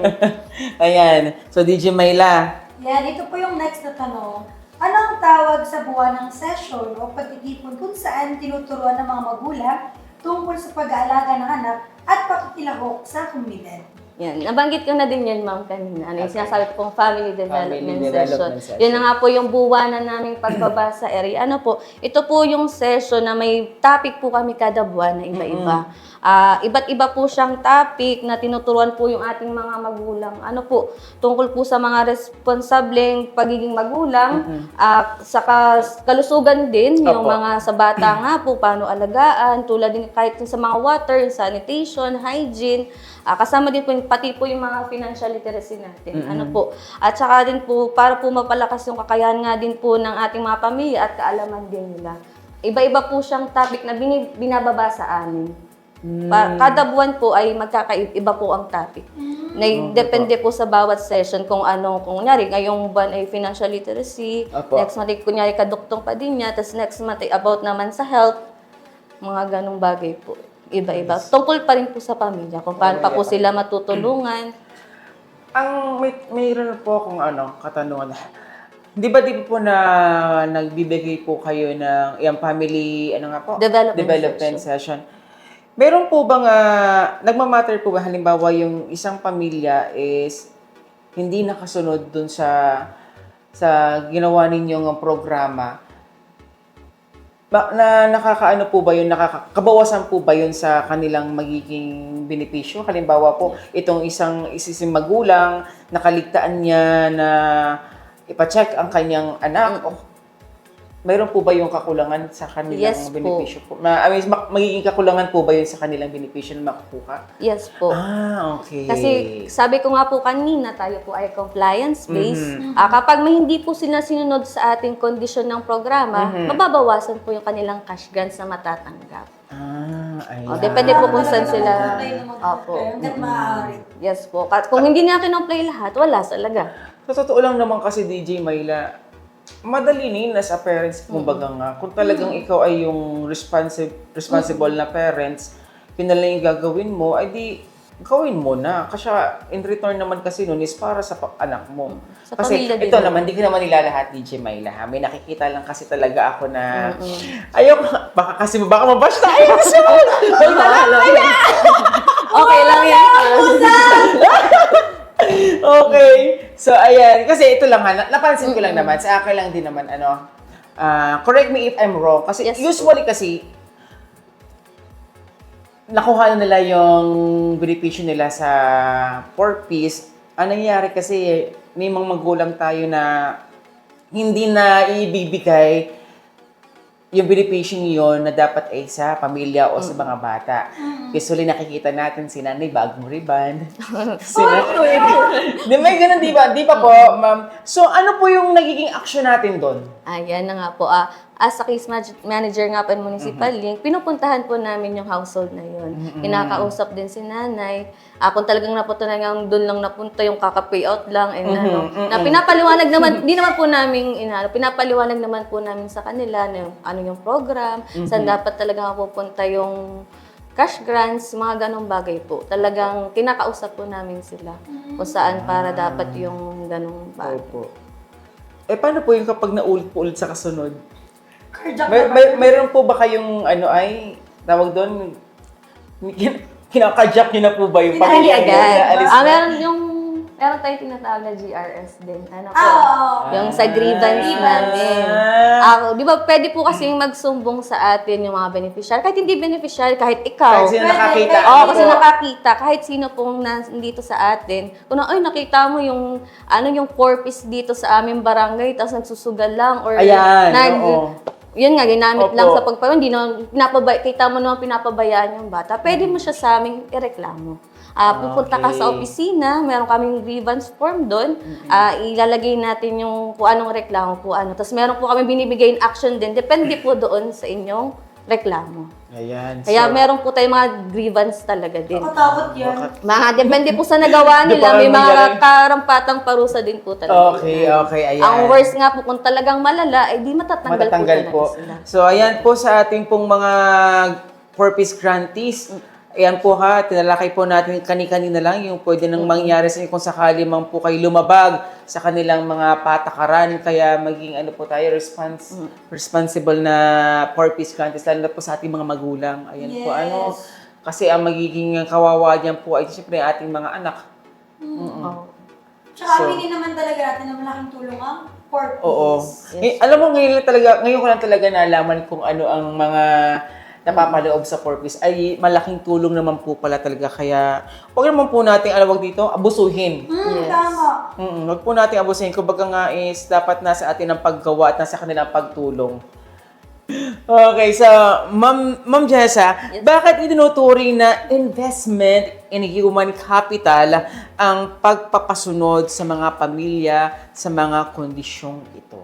Ayan. So, DJ Mayla. Yan, ito po yung next na tanong. Ano ang tawag sa buwan ng session o pagtitipon kung saan tinuturuan ng mga magulang tungkol sa pag-aalaga ng anak at pakikilahok sa komunidad? Yan, nabanggit ko na din yan, ma'am, kanina. Ano yung sinasabi ko pong family development, Family session. development session. Yun na nga po yung buwanan naming pagbaba sa area. Ano po, ito po yung session na may topic po kami kada buwan na iba-iba. Iba't iba po siyang topic na tinuturuan po yung ating mga magulang. Ano po, tungkol po sa mga responsableng pagiging magulang, sa kalusugan din, yung Opo. mga sa bata nga po, paano alagaan, tulad din kahit sa mga water, sanitation, hygiene, kasama din po pati po yung mga financial literacy natin. Ano po. At saka din po, para po mapalakas yung kakayahan nga din po ng ating mga pamilya at kaalaman din nila. Iba-iba po siyang topic na binababa sa amin. Kada buwan po ay magkakaiba po ang topic. Depende po sa bawat session kung kung kunyari, ngayong buwan ay financial literacy, Opo. next month ay kunyari kaduktong pa din niya, tapos next month ay about naman sa health, mga ganong bagay po. Iba-iba. Tungkol pa rin po sa pamilya, kung paano pa po sila matutulungan. Mayroon po akong katanungan. Di ba po na nagbibigay po kayo ng yung family, development session? Meron po bang, nagmamatter po ba, halimbawa yung isang pamilya is hindi nakasunod dun sa ginawa ninyong programa, na nakakaano po ba yun, nakakabawasan po ba yun sa kanilang magiging benepisyo? Halimbawa po, itong isang magulang, nakaligtaan niya na ipacheck ang kanyang anak, mayroon po ba yung kakulangan sa kanilang Yes po. benepisyo po? Magiging kakulangan po ba yun sa kanilang benepisyo na makukuha? Yes po. Okay. Kasi sabi ko nga po kanina, tayo po ay compliance-based. Kapag may hindi po sila sinunod sa ating kondisyon ng programa, mababawasan po yung kanilang cash grants na matatanggap. Ayan. Depende po kung saan sila. Opo. Hanggat maaari. Yes po. Kung hindi na kinoplay lahat, wala talaga. Sa totoo lang naman kasi, DJ Mayla, madali din as a parents, kumbaga nga. Kung talagang ikaw ay yung responsible na parents, yun na lang yung gagawin mo, ay di, gawin mo na. Kasi in return naman kasi nun is para sa anak mo. Sa Kasi pamilya din ito naman. naman, hindi ko naman nilalahat, DJ Mayla. Ha? May nakikita lang kasi talaga ako na, baka mabash tayo. Okay lang yan. Okay. So, ayan. Kasi ito lang, napansin ko lang naman, sa akin lang din naman, correct me if I'm wrong. Kasi Yes, usually kasi, nakuha na nila yung benepisyo nila sa 4-piece. Ang nangyayari kasi, may mga magulang tayo na hindi na ibibigay yung benepisyo yun na dapat ay sa pamilya o sa mga bata. Usually nakikita natin si nanay bagong ribbon. Si nanay. Di may ganun, di ba? Di ba po, ma'am? So, ano po yung nagiging action natin doon? Ayan na nga po. As a case manager nga po ng Municipal Link, pinupuntahan po namin yung household na yun. Kinakausap din si nanay. Kung talagang napunta na nga, doon lang napunta yung kaka-payout lang. And, na pinapaliwanag naman, hindi naman po namin, pinapaliwanag naman po namin sa kanila na yung, ano yung program, saan dapat talaga mapupunta yung cash grants, mga ganong bagay po. Talagang kinakausap po namin sila kung saan para dapat yung ganong bagay. Opo. Paano po yung kapag naulit po ulit sa kasunod? Mayroon po ba kayong, tawag doon, kinakajak nyo na po ba yung Hindi pamilya? agad. Alis na? Meron tayong tinatawag na GRS din. Ano po? Oo. Yung sa grievance namin. Di ba, pwede po kasi magsumbong sa atin yung mga beneficiary. Kahit hindi beneficiary, kahit ikaw. Kasi nakakita. Oo, kasi nakakita. Kahit sino pong nandito sa atin. Kung nakita mo yung, yung 4-piece dito sa aming barangay, tapos nagsusugal lang. Or Ayan, oo. Yun nga, ginamit Opo. lang sa pagpapayon. Hindi naman, kita mo naman pinapabayaan yung bata. Pwede mo siya sa aming ireklamo. Pupunta ka sa opisina, meron kaming grievance form doon. Ilalagay natin yung kung anong reklamo, kung ano. Tapos meron po kami binibigay action din. Depende po doon sa inyong reklamo. Ayan. Kaya meron po tayong mga grievance talaga din. Takot yun. Depende po sa nagawa nila. May mga karampatang parusa din po talaga. Okay, ayan. Ang worst nga po, kung talagang malala, di matatanggal po talaga sila. So, ayan po sa ating pong mga 4-piece grantees. Ayan po tinalakay po natin kani-kanina lang yung pwede nang mangyari sa inyo kung sakali man po kayo lumabag sa kanilang mga patakaran. Kaya maging po tayo, responsible na 4-piece grantees, lalo na po sa ating mga magulang. Ayan po, kasi ang magiging kawawa diyan po ay siyempre ating mga anak. Tsaka aminin naman talaga natin na malaking tulong ang 4-piece. Oo. Alam mo, ngayon ko lang talaga nalaman kung ano ang mga napapaloob sa 4-piece ay malaking tulong naman po pala talaga. Kaya huwag naman po natin, dito, abusuhin. Tama. Huwag po natin abusuhin. Kumbaga nga is dapat nasa atin ang paggawa at nasa kanilang pagtulong. Okay, so Ma'am Jessa, bakit itinuturing na investment in human capital ang pagpapasunod sa mga pamilya sa mga kondisyong ito?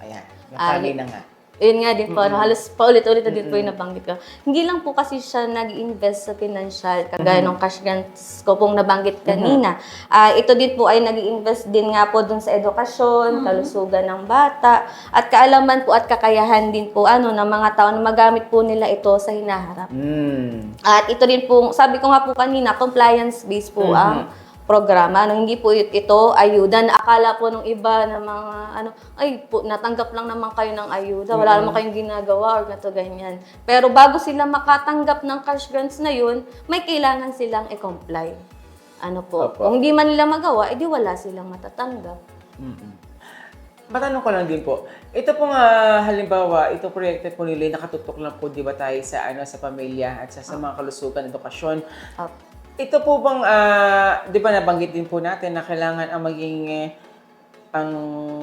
Ayan, nakalay na nga. Yun nga din po, halos paulit-ulit na din po yung nabanggit ko. Hindi lang po kasi siya nag-invest sa financial, kagaya ng cash grants ko pong nabanggit kanina. Ito din po ay nag-invest din nga po dun sa edukasyon, kalusugan ng bata, at kaalaman po at kakayahan din po ng mga tao na magamit po nila ito sa hinaharap. At ito din po, sabi ko nga po kanina, compliance-based po ang programa. Hindi po ito ayuda. Akala po nung iba na mga natanggap lang naman kayo ng ayuda. Wala naman kayong ginagawa or gato ganyan. Pero bago sila makatanggap ng cash grants na yun, may kailangan silang i-comply. Kung hindi man nila magawa, edi wala silang matatanggap. Matanong ko lang din po. Ito pong halimbawa, ito proyekto po nila, nakatutok lang po, di ba tayo sa, sa pamilya at sa mga kalusugan, edukasyon. Ito po bang, di ba nabanggit din po natin na kailangan ang maging, ang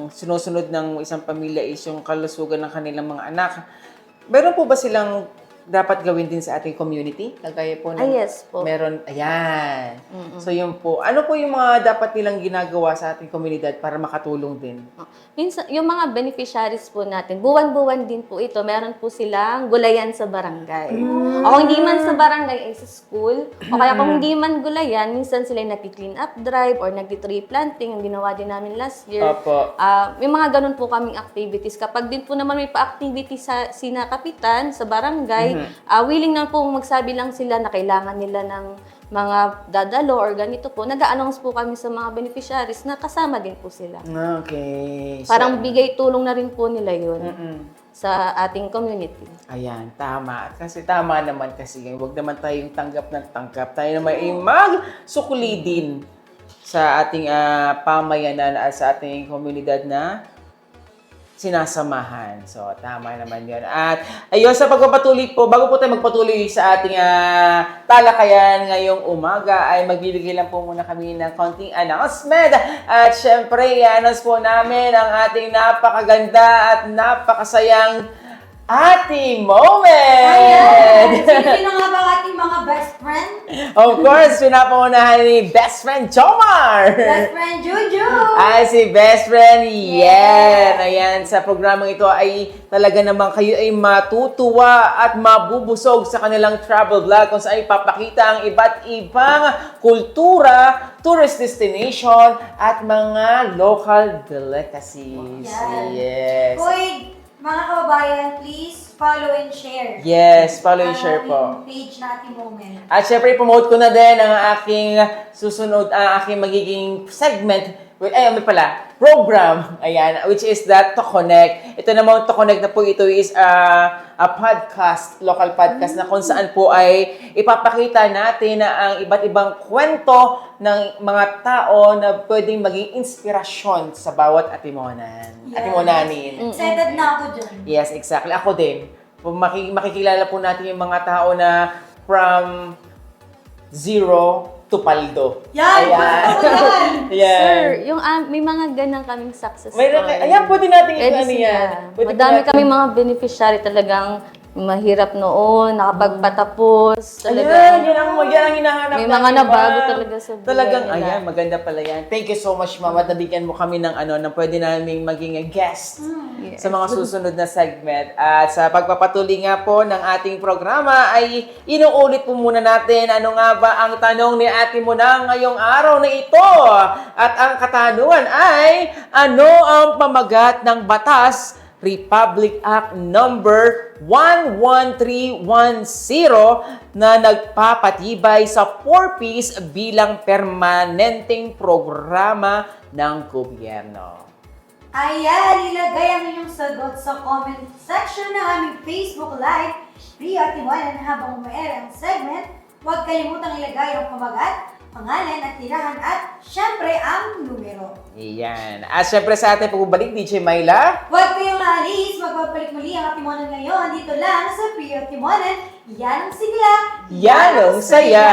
sinusunod ng isang pamilya is yung kalusugan ng kanilang mga anak. Meron po ba silang dapat gawin din sa ating community? Kagaya po ng, yes po. Meron, ayan. So yun po. Ano po yung mga dapat nilang ginagawa sa ating komunidad para makatulong din? Minsan, yung mga beneficiaries po natin, buwan-buwan din po ito, meron po silang gulayan sa barangay. O kung hindi man sa barangay, ay sa school. O kaya kung hindi man gulayan, minsan sila nag-clean up drive or nag-tree planting, yung ginawa din namin last year. Opo. May mga ganun po kaming activities. Kapag din po naman may pa-activity sa sina kapitan, sa barangay, willing na po magsabi lang sila na kailangan nila ng mga dadalo or ganito po, nag-a-announce po kami sa mga beneficiaries na kasama din po sila. Okay. Parang bigay tulong na rin po nila yun sa ating community. Ayan, tama. Kasi tama naman kasi. Huwag naman tayong tanggap ng tanggap. Tayo naman ay magsukli din sa ating pamayanan at sa ating komunidad na sinasamahan. So, tama naman yun. At ayun, sa pagpapatuloy po, bago po tayo magpatuloy sa ating talakayan ngayong umaga, ay magbibigay lang po muna kami ng konting announcement. At syempre, i-announce po namin ang ating napakaganda at napakasayang Ate Moment! Ayan! Sino nga ba ang ating mga best friend? Of course, pinapaunahan ni Best Friend Jomar! Best friend Juju! Ay, si Best Friend Yen! Ayan, sa programang ito ay talaga naman kayo ay matutuwa at mabubusog sa kanilang travel vlog kung saan ipapakita ang iba't ibang kultura, tourist destination, at mga local delicacies. Yan. Yes. Hoy, mga kababayan, please follow and share. Yes, follow and share po. Ang page na Ate Moment. At syempre, promote ko na din ang aking susunod, ang aking magiging segment. May program. Ayan, which is that To Connect. Ito naman, To Connect na po ito is a podcast, local podcast na kung saan po ay ipapakita natin na ang iba't ibang kwento ng mga tao na pwedeng maging inspirasyon sa bawat atimonan. Yes. Atimonanin. Excited na ako dyan. Yes, exactly. Ako din. Makikilala po natin yung mga tao na from zero to paldo. Yan! Ayan. Gusto ko yan! Yan. Sir, yung may mga ganang kaming success Mayroon story. ayan, pwede natin Pwede ano yan. Pwede Madami natin- kaming mga beneficiary talagang mahirap noon, nakapagpatapos. Ayan, Talagang, yan ang hinahanap may natin, mga nabago ma'am. talaga sa buhay Talagang, nila. ayan, maganda pala yan. Thank you so much, ma'am. At nabigyan mo kami ng na pwede naming maging a guest Yes. sa mga susunod na segment. At sa pagpapatuloy nga po ng ating programa ay inuulit po muna natin ano nga ba ang tanong ni Ate Mona ngayong araw na ito. At ang katanungan ay, ano ang pamagat ng batas Republic Act number 11310 na nagpapatibay sa 4Ps bilang permanenteng programa ng gobyerno? Ayan, ilagay ang inyong sagot sa comment section ng aming Facebook Live. Rio at Iwanan habang umaere ang segment, huwag kalimutang ilagay ang pamagat, pangalan at tirahan at syempre ang numero. Iyan. At syempre sa ating pagbabalik, DJ Myla. Huwag kayong aalis, magbabalik muli ang Atimonan ngayon dito lang sa Rio at Iwanan. Yan ang sigla. Yan ang saya!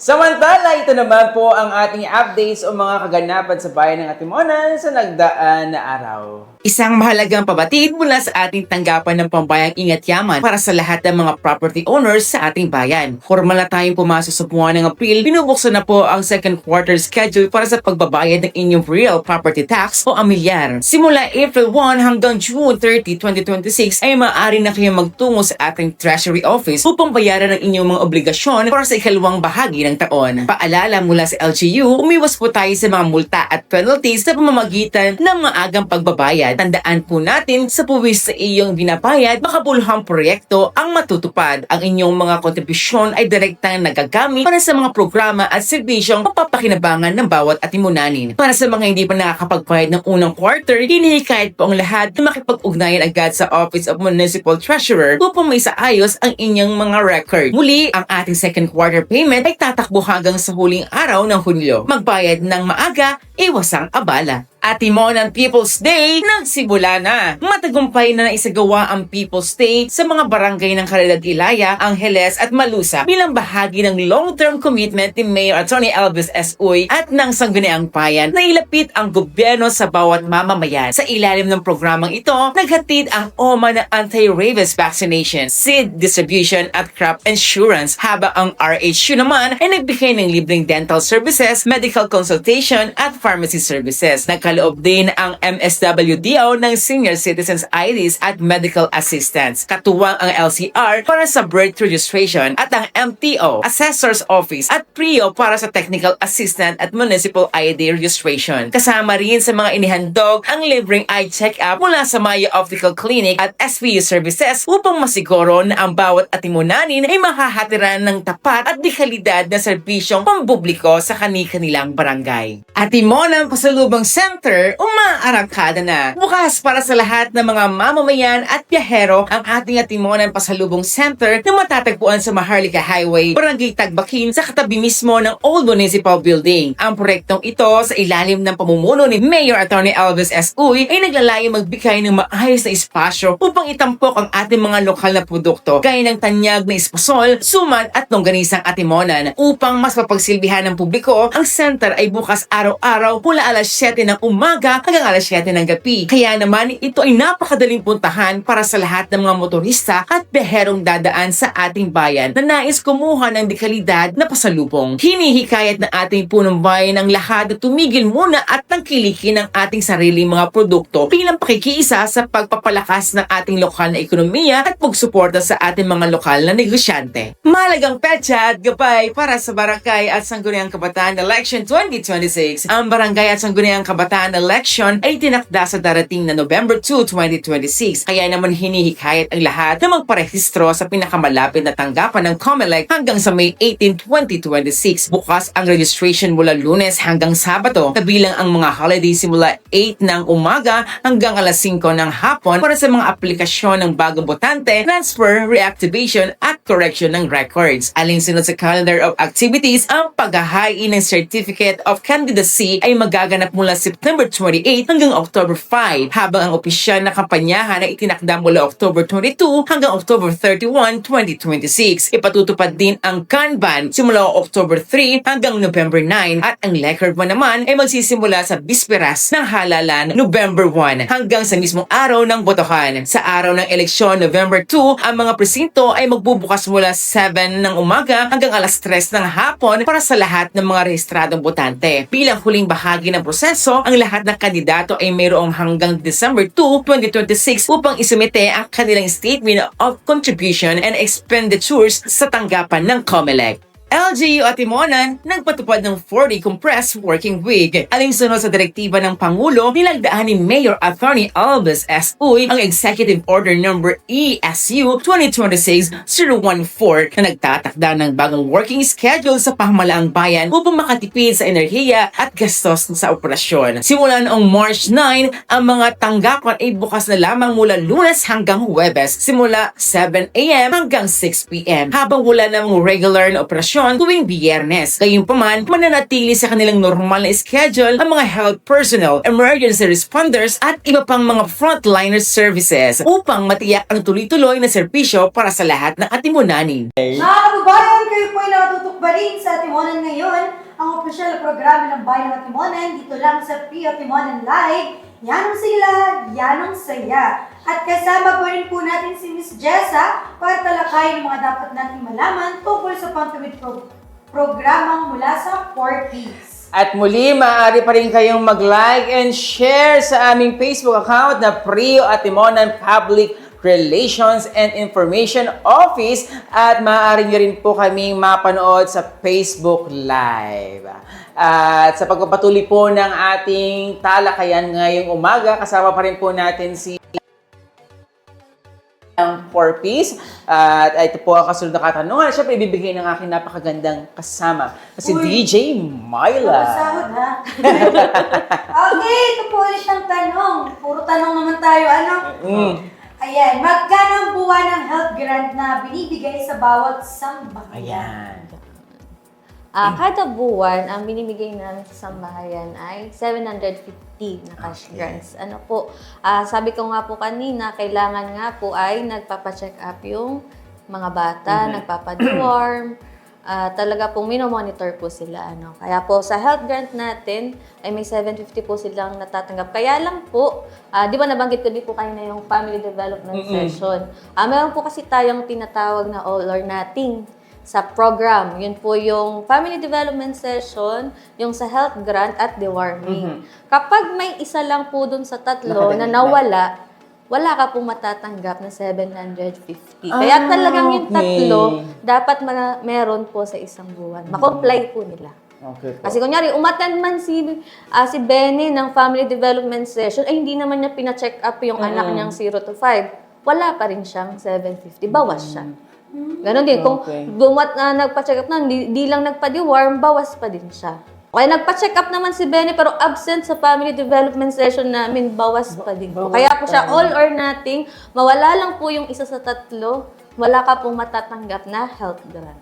Samantala, ito naman po ang ating updates o mga kaganapan sa bayan ng Atimonan sa nagdaan na araw. Isang mahalagang pabatid mula sa ating tanggapan ng pambayang Ingat Yaman para sa lahat ng mga property owners sa ating bayan. Formal na tayong pumasok sa buwan ng April, binubuksan na po ang second quarter schedule para sa pagbabayad ng inyong real property tax o amilyar. Simula April 1 hanggang June 30, 2026 ay maaari na kayong magtungo sa ating Treasury Office upang bayaran ang inyong mga obligasyon para sa ikalawang bahagi ng taon. Paalala mula sa LGU, umiwas po tayo sa mga multa at penalties sa pamamagitan ng maagang pagbabayad. Tandaan po natin sa puwis sa iyong binabayad, makabuluhang proyekto ang matutupad. Ang inyong mga kontribusyon ay direktang nagagamit para sa mga programa at serbisyong mapapakinabangan ng bawat atimunanin. Para sa mga hindi pa nakakapagbayad ng unang quarter, hinihikayat po ang lahat na makipag-ugnayan agad sa Office of Municipal Treasurer upang may saayos ang inyong mga record. Muli, ang ating second quarter payment ay tatakbo hanggang sa huling araw ng Hulyo. Magbayad ng maaga, iwasang abala. Atimonan People's Day nagsimula na. Matagumpay na naisagawa ang People's Day sa mga barangay ng Caridad Ilaya, Angeles at Malusa bilang bahagi ng long-term commitment ni Mayor Atty. Elvis S. Uy at ng Sangguniang Bayan na ilapit ang gobyerno sa bawat mamamayan. Sa ilalim ng programang ito, naghatid ang OMA na anti-rabies vaccination, seed distribution at crop insurance, habang ang RHU naman ay nagbigay ng libreng dental services, medical consultation at pharmacy services. Nagkaloob din ang MSWDO ng Senior Citizens IDs at Medical Assistance. Katuwang ang LCR para sa birth registration at ang MTO, Assessor's Office at PRIO para sa Technical Assistant at Municipal ID Registration. Kasama rin sa mga inihandog ang libreng eye check-up mula sa Maya Optical Clinic at SPU Services upang masiguro na ang bawat atimunanin ay mahahatiran ng tapat at dekalidad na serbisyong pampubliko sa kani-kanilang barangay. Atimonan Pasalubong Center, umaarangkada na. Bukas para sa lahat ng mga mamamayan at biyahero ang ating Atimonan Pasalubong Center na matatagpuan sa Maharlika Highway, Barangay Tagbakin sa katabi mismo ng Old Municipal Building. Ang proyektong ito sa ilalim ng pamumuno ni Mayor Atty. Elvis S. Uy ay naglalayong magbigay ng maayos na espasyo upang itampok ang ating mga lokal na produkto gaya ng tanyag na espasol, suman at longganisang Atimonan. Upang mas mapagsilbihan ng publiko, ang center ay bukas araw-araw mula alas 7 ng umaga hanggang alas 7 ng gabi. Kaya naman ito ay napakadaling puntahan para sa lahat ng mga motorista at biyaherong dadaan sa ating bayan na nais kumuha ng dekalidad na pasalubong. Hinihikayat ng ating punong bayan ang lahat na tumigil muna at tangkilikin ang ating sariling mga produkto bilang pakikiisa sa pagpapalakas ng ating lokal na ekonomiya at pagsuporta sa ating mga lokal na negosyante. Malagang petsa at gabay para sa Barangay at Sangguniang Kabataan Election 2026. Ang Barangay at Sangguniang Kabataan Election ay tinakda sa darating na November 2, 2026. Kaya naman hinihikayat ang lahat na magparehistro sa pinakamalapit na tanggapan ng COMELEC hanggang sa May 18, 2026. Bukas ang registration mula Lunes hanggang Sabado, kabilang ang mga holiday simula 8 ng umaga hanggang alas 5 ng hapon para sa mga aplikasyon ng bagong botante, transfer, reactivation at correction ng records. Alinsunod sa calendar of activities, ang paghahain ng Certificate of Candidacy ay magaganap mula September 28 hanggang October 5, habang ang opisyal na kampanyahan ay itinakda mula October 22 hanggang October 31, 2026. Ipatutupad din ang Kanban simula October 3 hanggang November 9 at ang Liquor Ban naman ay magsisimula sa bisperas ng halalan November 1 hanggang sa mismong araw ng botohan. Sa araw ng eleksyon November 2, ang mga presinto ay magbubukas mula 7 ng umaga hanggang alas 3 ng hapon para sa lahat ng mga rehistradong botante. Bilang huling bahagi ng proseso, ang lahat ng kandidato ay mayroong hanggang December 2, 2026 upang isumite ang kanilang Statement of Contribution and Expenditures sa tanggapan ng COMELEC. LGU Atimonan nagpatupad ng 4-day compressed working week. Alinsunod sa direktiba ng Pangulo, nilagdaan ni Mayor Atty. Elvis S. Uy ang Executive Order No. ESU 2026-014 na nagtatakda ng bagong working schedule sa pamahalaang bayan upang makatipid sa enerhiya at gastos sa operasyon. Simula noong March 9, ang mga tanggapan ay bukas na lamang mula Lunes hanggang Huwebes, simula 7 a.m. hanggang 6 p.m. habang wala namang regular na operasyon tuwing Biyernes. Gayunpaman, mananatili sa kanilang normal na schedule ang mga health personnel, emergency responders at iba pang mga frontliner services upang matiyak ang tuloy-tuloy na serbisyo para sa lahat ng atimunanin. Mga kababayan, kayo po ay nakatutukbarin sa Atimonan ngayon, ang opisyal na programa ng Bayan ng Atimonan dito lang sa Pio Atimonan Live. Yanong sila, yanong saya. At kasama po rin po natin si Miss Jessa para talakayin ang mga dapat natin malaman tungkol sa pangtawid programang mula sa 4Ps. At muli, maaari pa rin kayong mag-like and share sa aming Facebook account na Prio Atimonan Public Relations and Information Office at maaari nyo rin po kaming mapanood sa Facebook Live. At sa pagpapatuloy po ng ating talakayan ngayong umaga, kasama pa rin po natin si ang 4Ps. At ito po ang kasunod na katanungan. Siyempre, ibibigay ng aking napakagandang kasama na si DJ Myla. Masahod ha? Okay, ito po ulit ang tanong. Puro tanong naman tayo, ano? Ayan, magkano ang buwan ng health grant na binibigay sa bawat sambahayan? Ayan. Kada buwan, ang binibigay namin sa sambahayan ay 750 na cash grants. Ano po, sabi ko nga po kanina, kailangan nga po ay nagpapacheck up yung mga bata, nagpapadeworm, talaga pong minomonitor po sila. Ano. Kaya po sa health grant natin ay may 750 po silang natatanggap. Kaya lang po, di ba nabanggit ko din po kayo na yung family development session. Meron po kasi tayong tinatawag na all or nothing. sa program. Yun po yung family development session, yung sa health grant at deworming. Kapag may isa lang po dun sa tatlo na nawala, wala ka pong matatanggap na 750. Kaya talagang yung tatlo, dapat meron po sa isang buwan. Makomply po nila. Okay po. Kasi kunyari, umattend man si Benny ng family development session, ay hindi naman niya pina-check up yung anak niyang 0 to 5. Wala pa rin siyang 750. Bawas siya. Ganon din. Kung nagpa-check up na, di lang nagpa-deworm, bawas pa din siya. Okay, nagpa-check up naman si Benny pero absent sa family development session namin, bawas pa din po. Kaya po siya all or nothing, mawala lang po yung isa sa tatlo, wala ka pong matatanggap na health grant.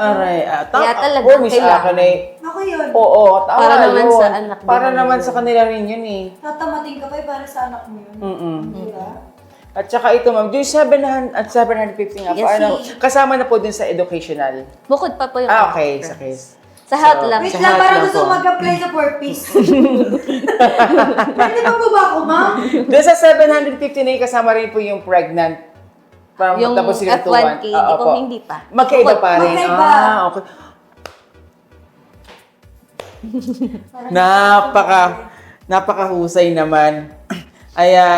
Aray. Kaya talaga, Or Miss kailangan. Akin eh. Ako yun. Oo, tama Para naman yun. sa anak din Para naman naman yun. sa kanila rin yun eh. Tatamating ka pa para sa anak mo yun. Diba? At saka ito ma'am, yung 700 at 750 nga po, Yes, kasama na po din sa educational. Bukod pa po yung Okay, health sa grant. case. Sa health lang. Wait Sa lang, health parang lang gusto po. mag-apply sa 4-piece. Pwede pa po ba ako, ma'am? Doon sa 750 na yung kasama rin po yung pregnant. Yung Tapos yung F1K, Oo po. hindi pa. Magkaiba Bukod. pa rin. Magkaiba. Okay. Napakahusay naman.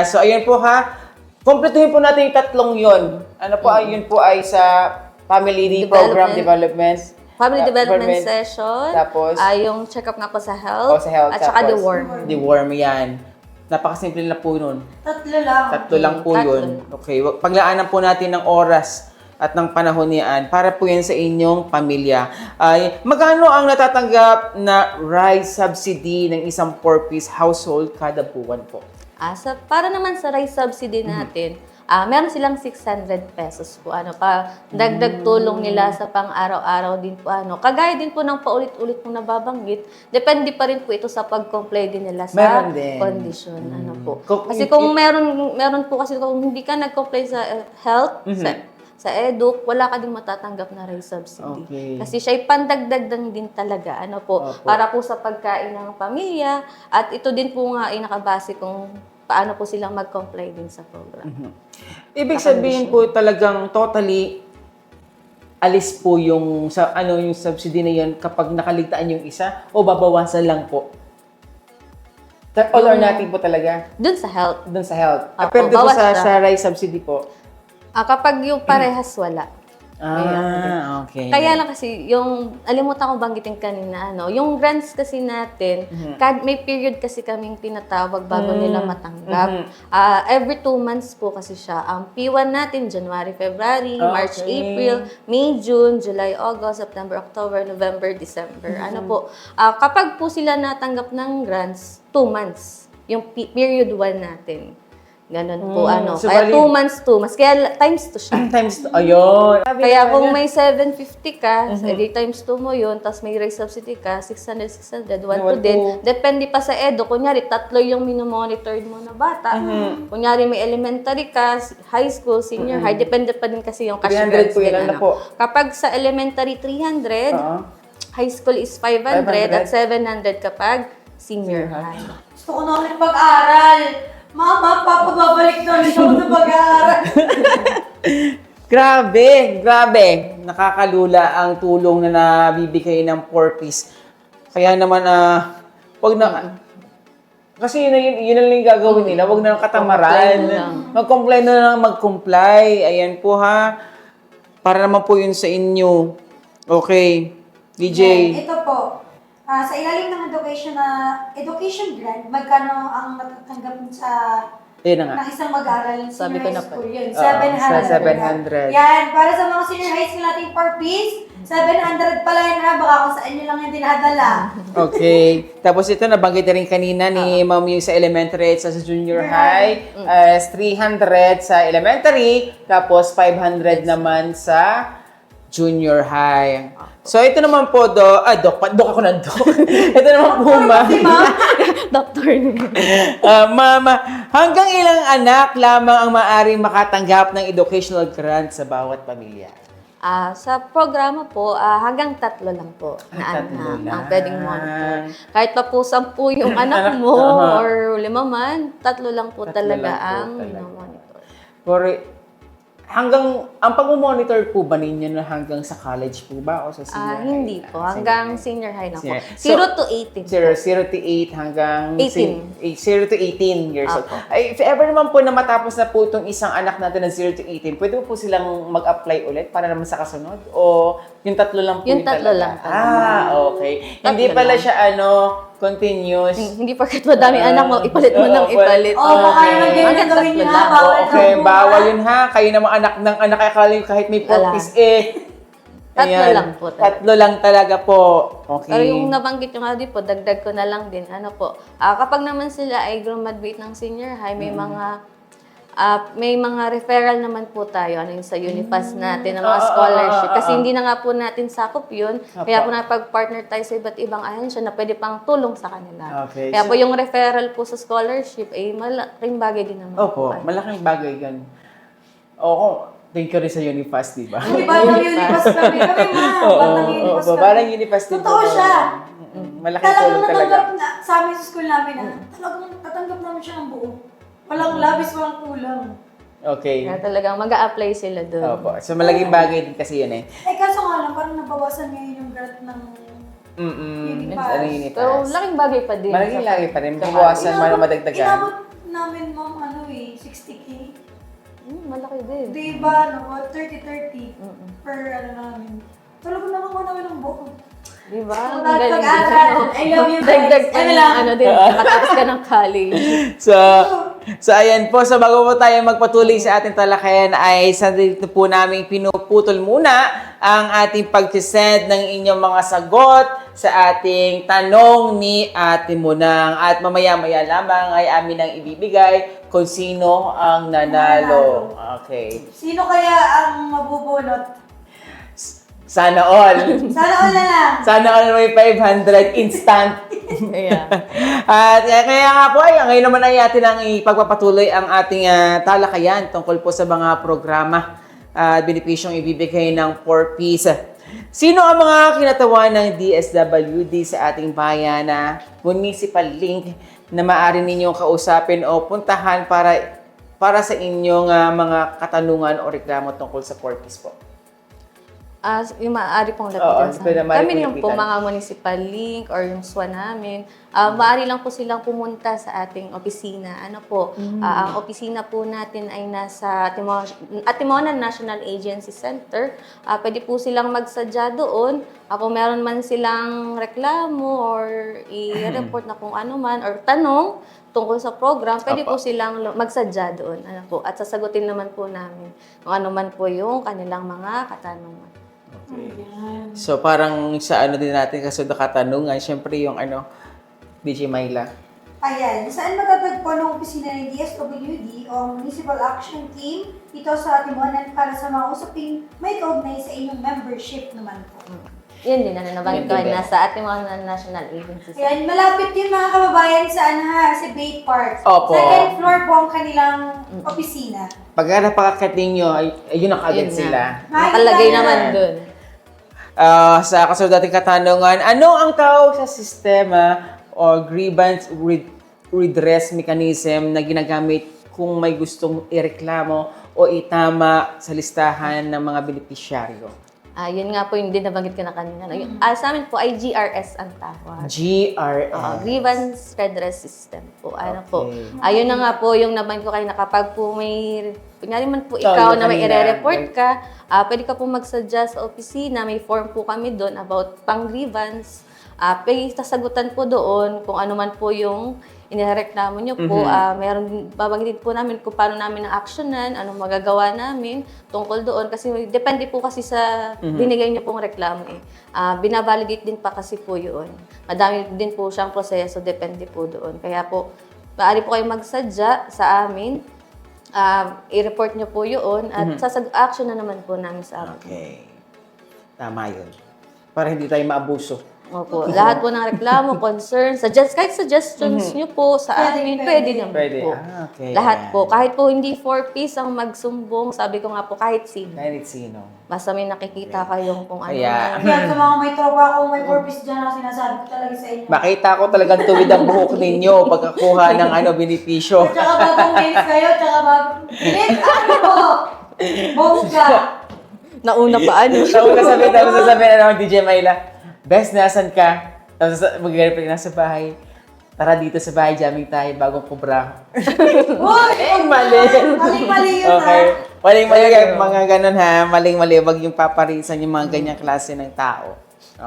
So ayun po ha. Kompletuhin po natin yung tatlong yon. Ano po, ayun po ay sa family program development. Family development session. Tapos, yung check-up nga po sa health. sa health. At saka tapos, deworm. Deworm, yan. Napakasimple na po nun. Tatlo lang. Tatlo lang po Tatlo. yun. Okay, paglaanan po natin ng oras at ng panahon niyan para po yan sa inyong pamilya. Magkano ang natatanggap na rice subsidy ng isang 4-piece household kada buwan po? Para naman sa rice subsidy natin, meron silang 600 pesos po. Dagdag tulong nila sa pang-araw-araw din po. Kagaya din po ng paulit-ulit pong nababanggit, depende pa rin po ito sa pag-comply din nila sa Meron din. condition. Po. Kung- Kasi kung meron po kasi kung hindi ka nag-comply sa health, sa edu, wala ka din matatanggap na rice subsidy. Okay. Kasi siya'y pandagdag din talaga. Opo. Para po sa pagkain ng pamilya. At ito din po nga ay nakabase kung paano po silang mag-comply din sa program. Ibig sabihin po talagang totally alis po yung yung subsidy na yan kapag nakaligtaan yung isa o babawasan lang po? All or nothing po talaga Dun sa health. doon sa health. Opo, Pero doon bawas sa, siya. sa rice subsidy po? Kapag yung parehas wala. Okay. Kaya lang kasi, yung, alimutan ko banggitin kanina, yung grants kasi natin, may period kasi kaming tinatawag bago nila matanggap. Every 2 months po kasi siya. Ang P1 natin, January, February, March, April, May, June, July, August, September, October, November, December. Kapag po sila natanggap ng grants, 2 months. Yung period 1 natin. Ganon po, So, Kaya bali- 2 months, 2 months. Kaya times 2 siya. Times, ayun. Kaya kung may 750 ka, edi times 2 mo yun, tapos may raise subsidy ka, 600, 1 to din. Depende pa sa edo. Kunyari, 3 yung minomonitor mo na bata. Kunyari, may elementary ka, high school, senior high. Depende pa din kasi yung cash 300 grants po din. yun, ano po? Kapag sa elementary, 300, high school is 500, at 700 kapag senior high. Gusto ko na ulit pag-aral. Mama, Papa, babalik na ulit ako sa pag-aaral. Grabe. Nakakalula ang tulong na nabibigay ng 4-piece. Kaya naman, wag na... Kasi yun na lang yung gagawin nila. Wag na lang katamaran. Mag-comply na lang mag-comply. Ayan po ha. Para naman po yun sa inyo. Okay. DJ. Ito po. Sa ilalim ng education grant, magkano ang natatanggap sa Ayun na nga. ng isang mag-aaral Sabi senior ko na high po. school yun? Oo, 700. sa 700. Yan, para sa mga senior high school nating 4-piece, 700 pala yan ha, baka kung saan nyo lang yung dinadala. Okay. Tapos ito, nabanggit na rin kanina ni Ma'am yung sa elementary at sa junior high. 300 sa elementary, tapos 500 naman sa junior high. So ito naman po, Doc ako na, Doc. Ito naman po, Ma'am. Doctor Mama, hanggang ilang anak lamang ang maaaring makatanggap ng educational grant sa bawat pamilya? Sa programa po, hanggang 3 lang po na anak ang pwedeng monitor. Kahit pa po 10 yung anak mo or 5 man, 3 lang po talaga ang monitor. ang pag-monitor po ba ninyo na hanggang sa college po ba o sa senior high? Hindi po. Hanggang senior high na po. Senior. 0 to 18. 0 to 8 hanggang 18. 0 to 18 years old. Apo. Ay, if ever naman po na matapos na po itong isang anak natin na 0 to 18, pwede po silang mag-apply ulit para naman sa kasunod? O yung tatlo lang po Yung yun tatlo talaga? lang talaga. Okay. Tatlo Hindi pala lang. siya continuous. Hindi porket madami anak mo, ipalit mo ng ipalit. Oo, baka naman ganyan Hanggang gawin niyo tatlo ha, lang. bawal Okay, na po, bawal ha? yun ha. Kayo namang anak ng anak, akala nyo kahit may Wala. portis Tatlo Ayan. lang po talaga. Tatlo lang talaga po. Okay. Pero yung nabanggit nyo nga din po, dagdag ko na lang din. Ano po, kapag naman sila ay graduate ng senior high, may mga referral naman po tayo, ano yung sa Unipass natin, ng mga scholarship. Kasi hindi na nga po natin sakop yun. Kaya po napag-partner tayo sa iba't ibang ahensya na pwede pang tulong sa kanila. Okay. Kaya po yung referral po sa scholarship ay malaking bagay din naman Opo, po. malaking bagay yan. Oo, thank you rin sa Unipass, di ba? Di ba, Unipass kami? Kami ma, batang Unipass Oo, kami. parang Unipass din Totoo po. siya. Malaking Talagang tulong talaga. natanggap na, sa amin sa school namin talagang natanggap namin siya ng buo. Walang labis, walang kulang. Okay. Kaya talagang mag-a-apply sila doon. Opo. So, malaking bagay din kasi yun eh. Kaso nga lang, parang nabawasan ngayon yung grant ng Unipass. Ano Unipass? So, laking bagay pa din. Malaking lagi pa rin. Bawasan, madagdagan. Inabot namin, ma'am, 60K. Malaki din. Di ba, 30-30 per namin. Talagang nakuha namin ng buo. Diba? So, Ang galing din. pag-aaral. I love you guys. Dagdag pa Ano ng lang? ano din, makatapos ka ng college. So ayan po, so bago po tayo magpatuloy sa ating talakayan ay sa dito po namin pinuputol muna ang ating pag-send ng inyong mga sagot sa ating tanong ni Ate Munang. At mamaya-maya lamang ay amin ang ibibigay kung sino ang nanalo. Okay. Sino kaya ang mabubunot? Sana all. Sana all na lang. Sana all may 500 instant. Kaya. At kaya nga po ay ngayon naman ay atin ang ipagpapatuloy ang ating talakayan tungkol po sa mga programa at benepisyong ibibigay ng 4Ps. Sino ang mga kinatawan ng DSWD sa ating bayan na municipal link na maaari ninyong kausapin o puntahan para sa inyong mga katanungan o reklamo tungkol sa 4Ps po? Yung maaari pong Oo, lapitan sa pwede amin. maaari Kami pong lang po lapitan. mga municipal link or yung SWA namin. Maaari lang po silang pumunta sa ating opisina. Ano po, ang opisina po natin ay nasa Atimonan National Agency Center. Pwede po silang magsadya doon. Kung meron man silang reklamo or i-report na kung ano man or tanong tungkol sa program, pwede po silang magsadya doon. Ano po, at sasagutin naman po namin kung ano man po yung kanilang mga katanungan. So parang sa ano din natin kasunod na katanungan, syempre yung DJ Myla. Ayan, saan matatagpo ng opisina ng DSWD o Municipal Action Team dito sa Timonan para sa mga usaping may kaugnay sa inyong membership naman po. Yun din, nabanggit ko, Yun din. nasa ating mga national agencies. Ayan, malapit yun mga kababayan sa si Bay Park. Opo. Second floor po ang kanilang opisina. Pagka napakakat ninyo, ayun na kagad Yun sila. Nakalagay Makikita naman na. dun. Sa kasunod nating katanungan, ano ang tawag sa sistema o grievance redress mechanism na ginagamit kung may gustong ireklamo o itama sa listahan ng mga benepisyaryo? Yun nga po yung din nabanggit ko na kanina. Sa amin po ay GRS ang tawag. GRS. Grievance Redress System po. Ano po. Okay. Ayun na nga po yung nabanggit ko kayo na kapag po may, kunyari man po ikaw yung na may kanina. i-report ka, pwede ka po magsadya sa opisina. May form po kami doon about pang-grievance. Pwede sasagutan po doon kung ano man po yung inireklamo nyo po. Meron, babanggitin po namin kung paano namin na-actionan, anong magagawa namin tungkol doon. Kasi depende po kasi sa binigay nyo pong reklamo eh. Binavalidate din pa kasi po yun. Madami din po siyang proseso, depende po doon. Kaya po, maaari po kayo magsadya sa amin. I-report nyo po yun at action na naman po namin sa amin. Okay. Tama yun. Para hindi tayo maabuso. Opo. Lahat po ng reklamo, concerns, kahit suggestions nyo po sa amin, pwede naman Pwede. po. Okay. Lahat po. Kahit po hindi 4Ps ang magsumbong, sabi ko nga po, kahit sino. Kahit sino. Basta may nakikita kayong kung ano. Kaya, Kaya sa mga may tropa ko, may purpose dyan ako sinasabi ko talaga sa inyo. makita ko talagang tuwid ang buhok ninyo pagkakuha ng benepisyo. Tsaka bagong mails kayo, tsaka bagong... Bilit, ano po? Bongga! Nauna pa ano. Tapos sasabihin na naman, DJ Myla, Bes, nasan ka? Tapos mag-reply na sa bahay. Tara dito sa bahay, jamming tayo, bagong kubra. Uy! Mali. Maling-mali yun, Okay. ha? Maling-mali, mga ganun ha. Maling-mali, wag yung paparisan yung mga ganyang klase ng tao.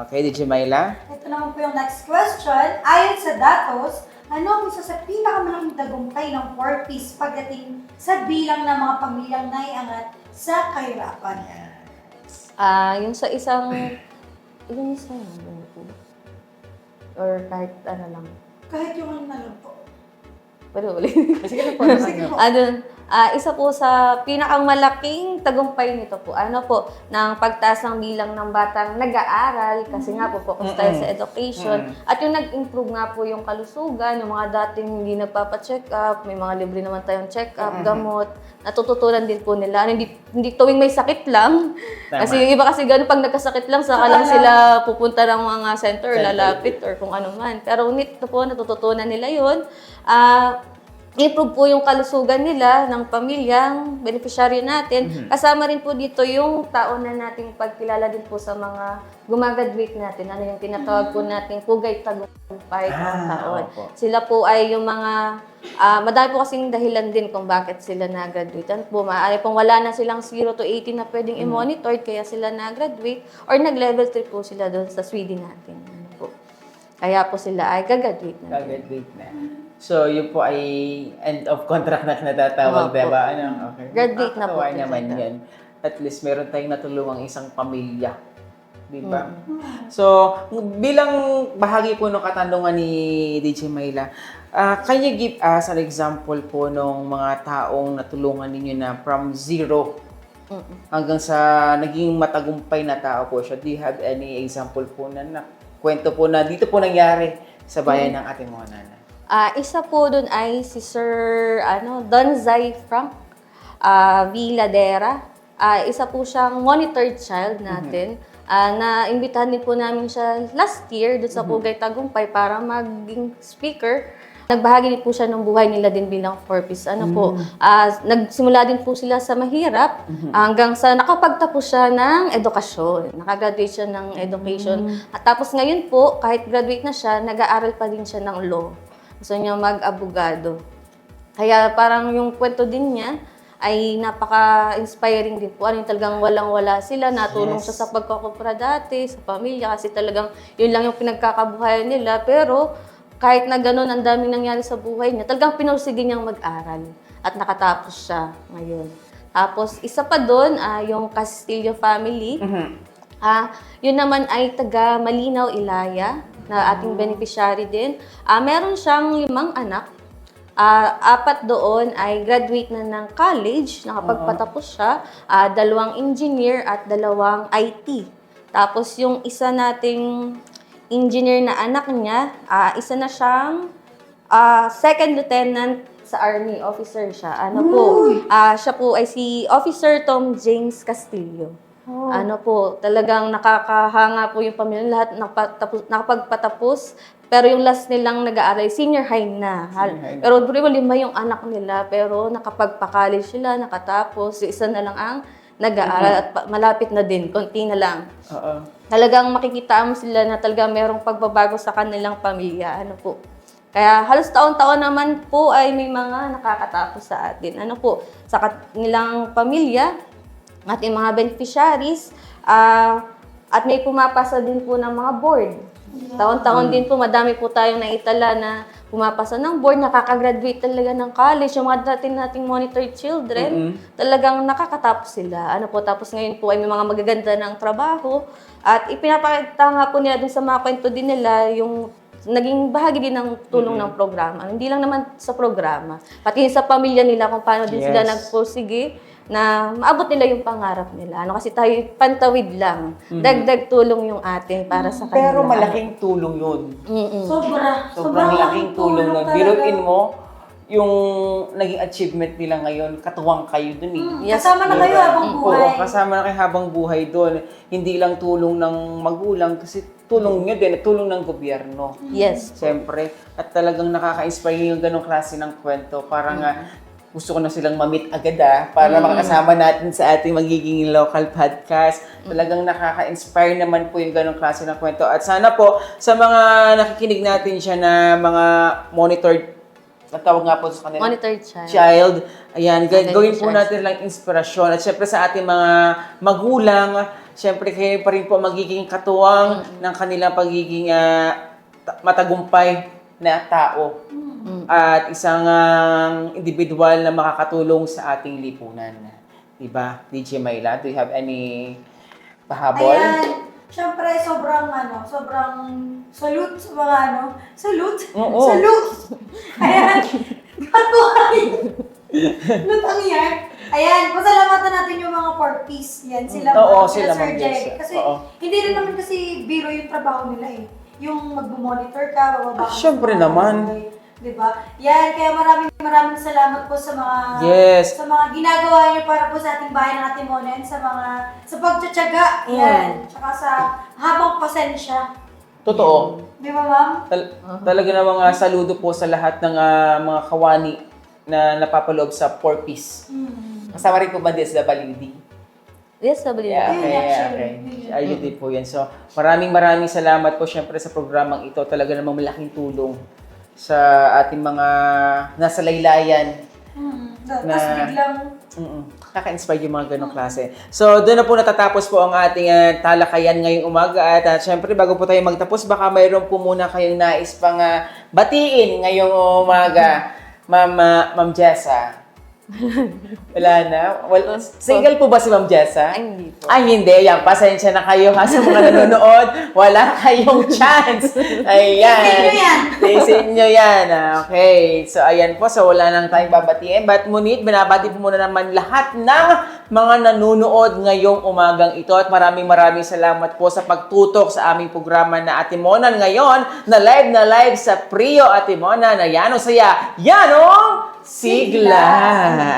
Okay, DJ Myla? Ito naman po yung next question. Ayon sa datos, ano ang isa sa pinakamalaking tagumpay ng 4-piece pagdating sa bilang ng mga pamilyang naiangat sa kahirapan? Yung sa isang, yung isa lang po. Or kahit ano lang. Kahit yung ano na lang po. Pwede ulit. Sige na po. Sige po. Isa po sa pinakamalaking tagumpay nito po, ano po, ng pagtaas ng bilang ng batang nag-aaral, kasi nga po focus tayo sa education, at yung nag-improve nga po yung kalusugan, yung mga dating hindi nagpapa-check up, may mga libre naman tayong check up, gamot, natututunan din po nila. Hindi tuwing may sakit lang, Tama. kasi yung iba kasi gano'n pag nagkasakit lang, saka lang sila pupunta ng mga center, lalapit, or kung ano man. Pero nito po, natututunan nila yun. Improve po yung kalusugan nila ng pamilyang beneficiary natin. Kasama rin po dito yung taon na nating pagkilala din po sa mga gumagraduate natin. Ano yung tinatawag po nating Pugay Tagumpay taon. opo. Sila po ay yung mga, madami po kasing dahilan din kung bakit sila na-graduate. Ano po, maaari pong wala na silang 0 to 18 na pwedeng i-monitor, kaya sila na-graduate, or nag-level 3 po sila doon sa Sweden natin. Ano po. Kaya po sila ay gagraduate na. Gagraduate na. So, yun po ay end of contract na natatawag, Opo. diba? Ano? Okay. Graduate na po Nakakatuwa sila. naman yan. At least meron tayong natulungang isang pamilya. Diba? So, bilang bahagi po ng katanungan ni DJ Myla, can you give us an example po ng mga taong natulungan ninyo na from zero hanggang sa naging matagumpay na tao po siya? Do you have any example po na kwento po na dito po nangyari sa bayan ng ating mga nanay? Isa po dun ay si Sir Don Zai Frank Villadera. Isa po siyang monitored child natin. Na-imbitahan din po namin siya last year dun sa Pugay Tagumpay para maging speaker. Nagbahagi din po siya ng buhay nila din bilang 4-piece. Nagsimula din po sila sa mahirap hanggang sa nakapagtapos siya ng edukasyon. Nakagraduate siya ng education. At tapos ngayon po, kahit graduate na siya, nag-aaral pa din siya ng law. Gusto niya mag-abogado. Kaya parang yung kwento din niya ay napaka-inspiring din po. Ano yung talagang walang-wala sila. Natulong siya sa pagkakupra dati, sa pamilya, kasi talagang yun lang yung pinagkakabuhayan nila. Pero kahit na gano'n, ang daming nangyari sa buhay niya, talagang pinursige niyang mag-aral. At nakatapos siya ngayon. Tapos isa pa doon, yung Castillo family. Yun naman ay taga Malinaw, Ilaya, na ating beneficiary din. Meron siyang 5 anak. 4 doon ay graduate na ng college, nakapagpatapos siya. 2 engineer at 2 IT. Tapos yung isa nating engineer na anak niya, isa na siyang second lieutenant sa army, officer siya. Siya po ay si Officer Tom James Castillo. Talagang nakakahanga po yung pamilya. Lahat nakapagpatapos. Pero yung last nilang nag-aaral, senior high na. Pero 5 yung anak nila. Pero nakapagpa-college sila, nakatapos. Yung isa na lang ang nag-aaral at malapit na din. Konti na lang. Talagang makikita mo sila na talagang merong pagbabago sa kanilang pamilya. Kaya halos taon-taon naman po ay may mga nakakatapos sa atin. Sa kanilang pamilya, ating mga beneficiaries, at may pumapasa din po ng mga board. Taon-taon din po, madami po tayong naitala na pumapasa ng board, nakakagraduate talaga ng college. Yung mga nating monitored children, talagang nakakatapos sila. Tapos ngayon po ay may mga magaganda ng trabaho. At ipinapakita nga po nila dun sa mga kwento din nila yung naging bahagi din ng tulong ng programa. Hindi lang naman sa programa, pati sa pamilya nila kung paano din sila nagpursige na maabot nila yung pangarap nila. Kasi tayo pantawid lang. Dagdag tulong yung atin para sa kanila. Pero malaking tulong yun. Sobrang laking tulong nun. Biruin mo, yung naging achievement nila ngayon, katuwang kayo dun eh. Kasama na kayo habang buhay. Oo, kasama na kayo habang buhay doon. Hindi lang tulong ng magulang, kasi tulong nyo din, tulong ng gobyerno. Yes. Siyempre. At talagang nakaka-inspire yung ganong klase ng kwento. Parang gusto ko na silang ma-meet agad para makakasama natin sa ating magiging local podcast. Talagang nakaka-inspire naman po yung ganong klase ng kwento. At sana po, sa mga nakikinig natin siya na mga monitored, natawag nga po sa kanila. Monitored child. Ayan, gawin po natin lang inspirasyon. At syempre sa ating mga magulang, syempre kayo pa rin po magiging katuwang ng kanilang pagiging matagumpay na tao. At isang individual na makakatulong sa ating lipunan. Diba? DJ Myla, do you have any pahabol? Ayan. Siyempre, sobrang salute sa mga salute? Oo. Salute! Ayan. Katuhay! Lutang yan. Ayan, pasalamatan natin yung mga 4Ps. Yan, sila Oo, sila sila Sir Ma'am Jerry. Jessa. Kasi Oo. hindi rin naman kasi biro yung trabaho nila eh. Yung mag-monitor ka, bababa ka. Syempre sa mga naman. bagay. Diba? Yan, kaya maraming salamat po sa mga Yes. sa mga ginagawa niyo para po sa ating bayan ng Atimonan, sa pagtsatsaga. Yan. Tsaka sa habang pasensya. Totoo. Di ba, ma'am? Talaga namang saludo po sa lahat ng mga kawani na napapaloob sa 4Ps. Kasama rin po ba din sa WD? Yes, sabi Yeah, Yun, okay, actually. okay. Ayun din po yan. So, maraming salamat po syempre sa programang ito. Talaga namang malaking tulong sa ating mga nasa laylayan. Tapos biglang Kaka-inspire yung mga ganong klase. So, doon na po natatapos po ang ating talakayan ngayong umaga. At syempre, bago po tayo magtapos, baka mayroon po muna kayong nais pang batiin ngayong umaga. Ma'am Jessa. Wala na? Single po ba si Ma'am Jessa? Ay, hindi po. Ay, hindi. Yan, pasensya na kayo ha sa mga nanonood. Wala kayong chance. Ayan. Tisin nyo yan. Okay. So, ayan po. So, wala nang tayong babatiin. But ngunit, binabati po muna naman lahat ng mga nanonood ngayong umagang ito. At maraming salamat po sa pagtutok sa aming programa na Atimonan ngayon na live sa Prio Atimonan na Yanong Saya, Yanong Sigla.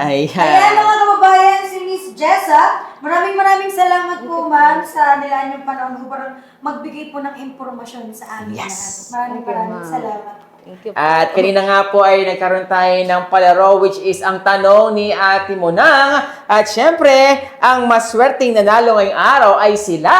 Ayan. Ayan mga kababayan, si Miss Jessa, maraming salamat po ma'am sa nilaan yung panahon ko para magbigay po ng impormasyon sa amin. Yes. Maraming salamat. Thank you po. At kanina nga po ay nagkaroon tayo ng palaro which is ang tanong ni Ate Monang. At syempre, ang maswerteng nanalo ngayong araw ay sila...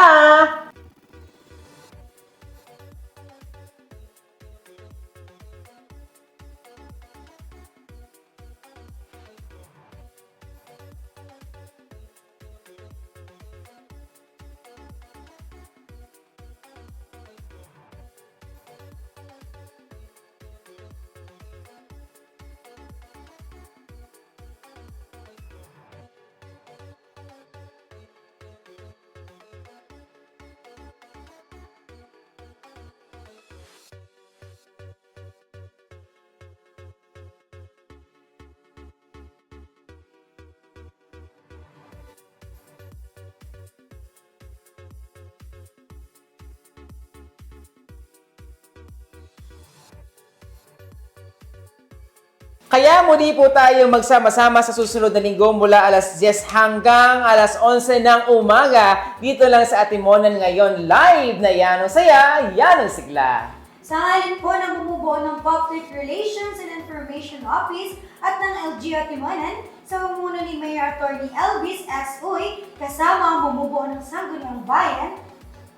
Kaya muli po tayo magsama-sama sa susunod na linggo mula alas 10 hanggang alas 11 ng umaga. Dito lang sa Atimonan ngayon, live na Yanong Saya, Yanong Sigla. Sa ngalan po ng bumubuo ng Public Relations and Information Office at ng LG Atimonan, sa pamumuno ni Mayor Attorney Elvis S. Uy, kasama ang bumubuo ng Sangguniang Bayan,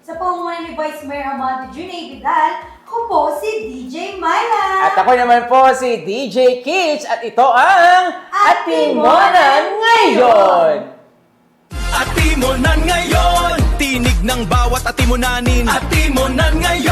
sa pamumuno ni Vice Mayor Amado Junay Vidal, ako po si DJ Myla. At ako naman po si DJ Kitch at ito ang Atimonan Ngayon! Atimonan ngayon, tinig ng bawat Atimonanin. Atimonan ngayon.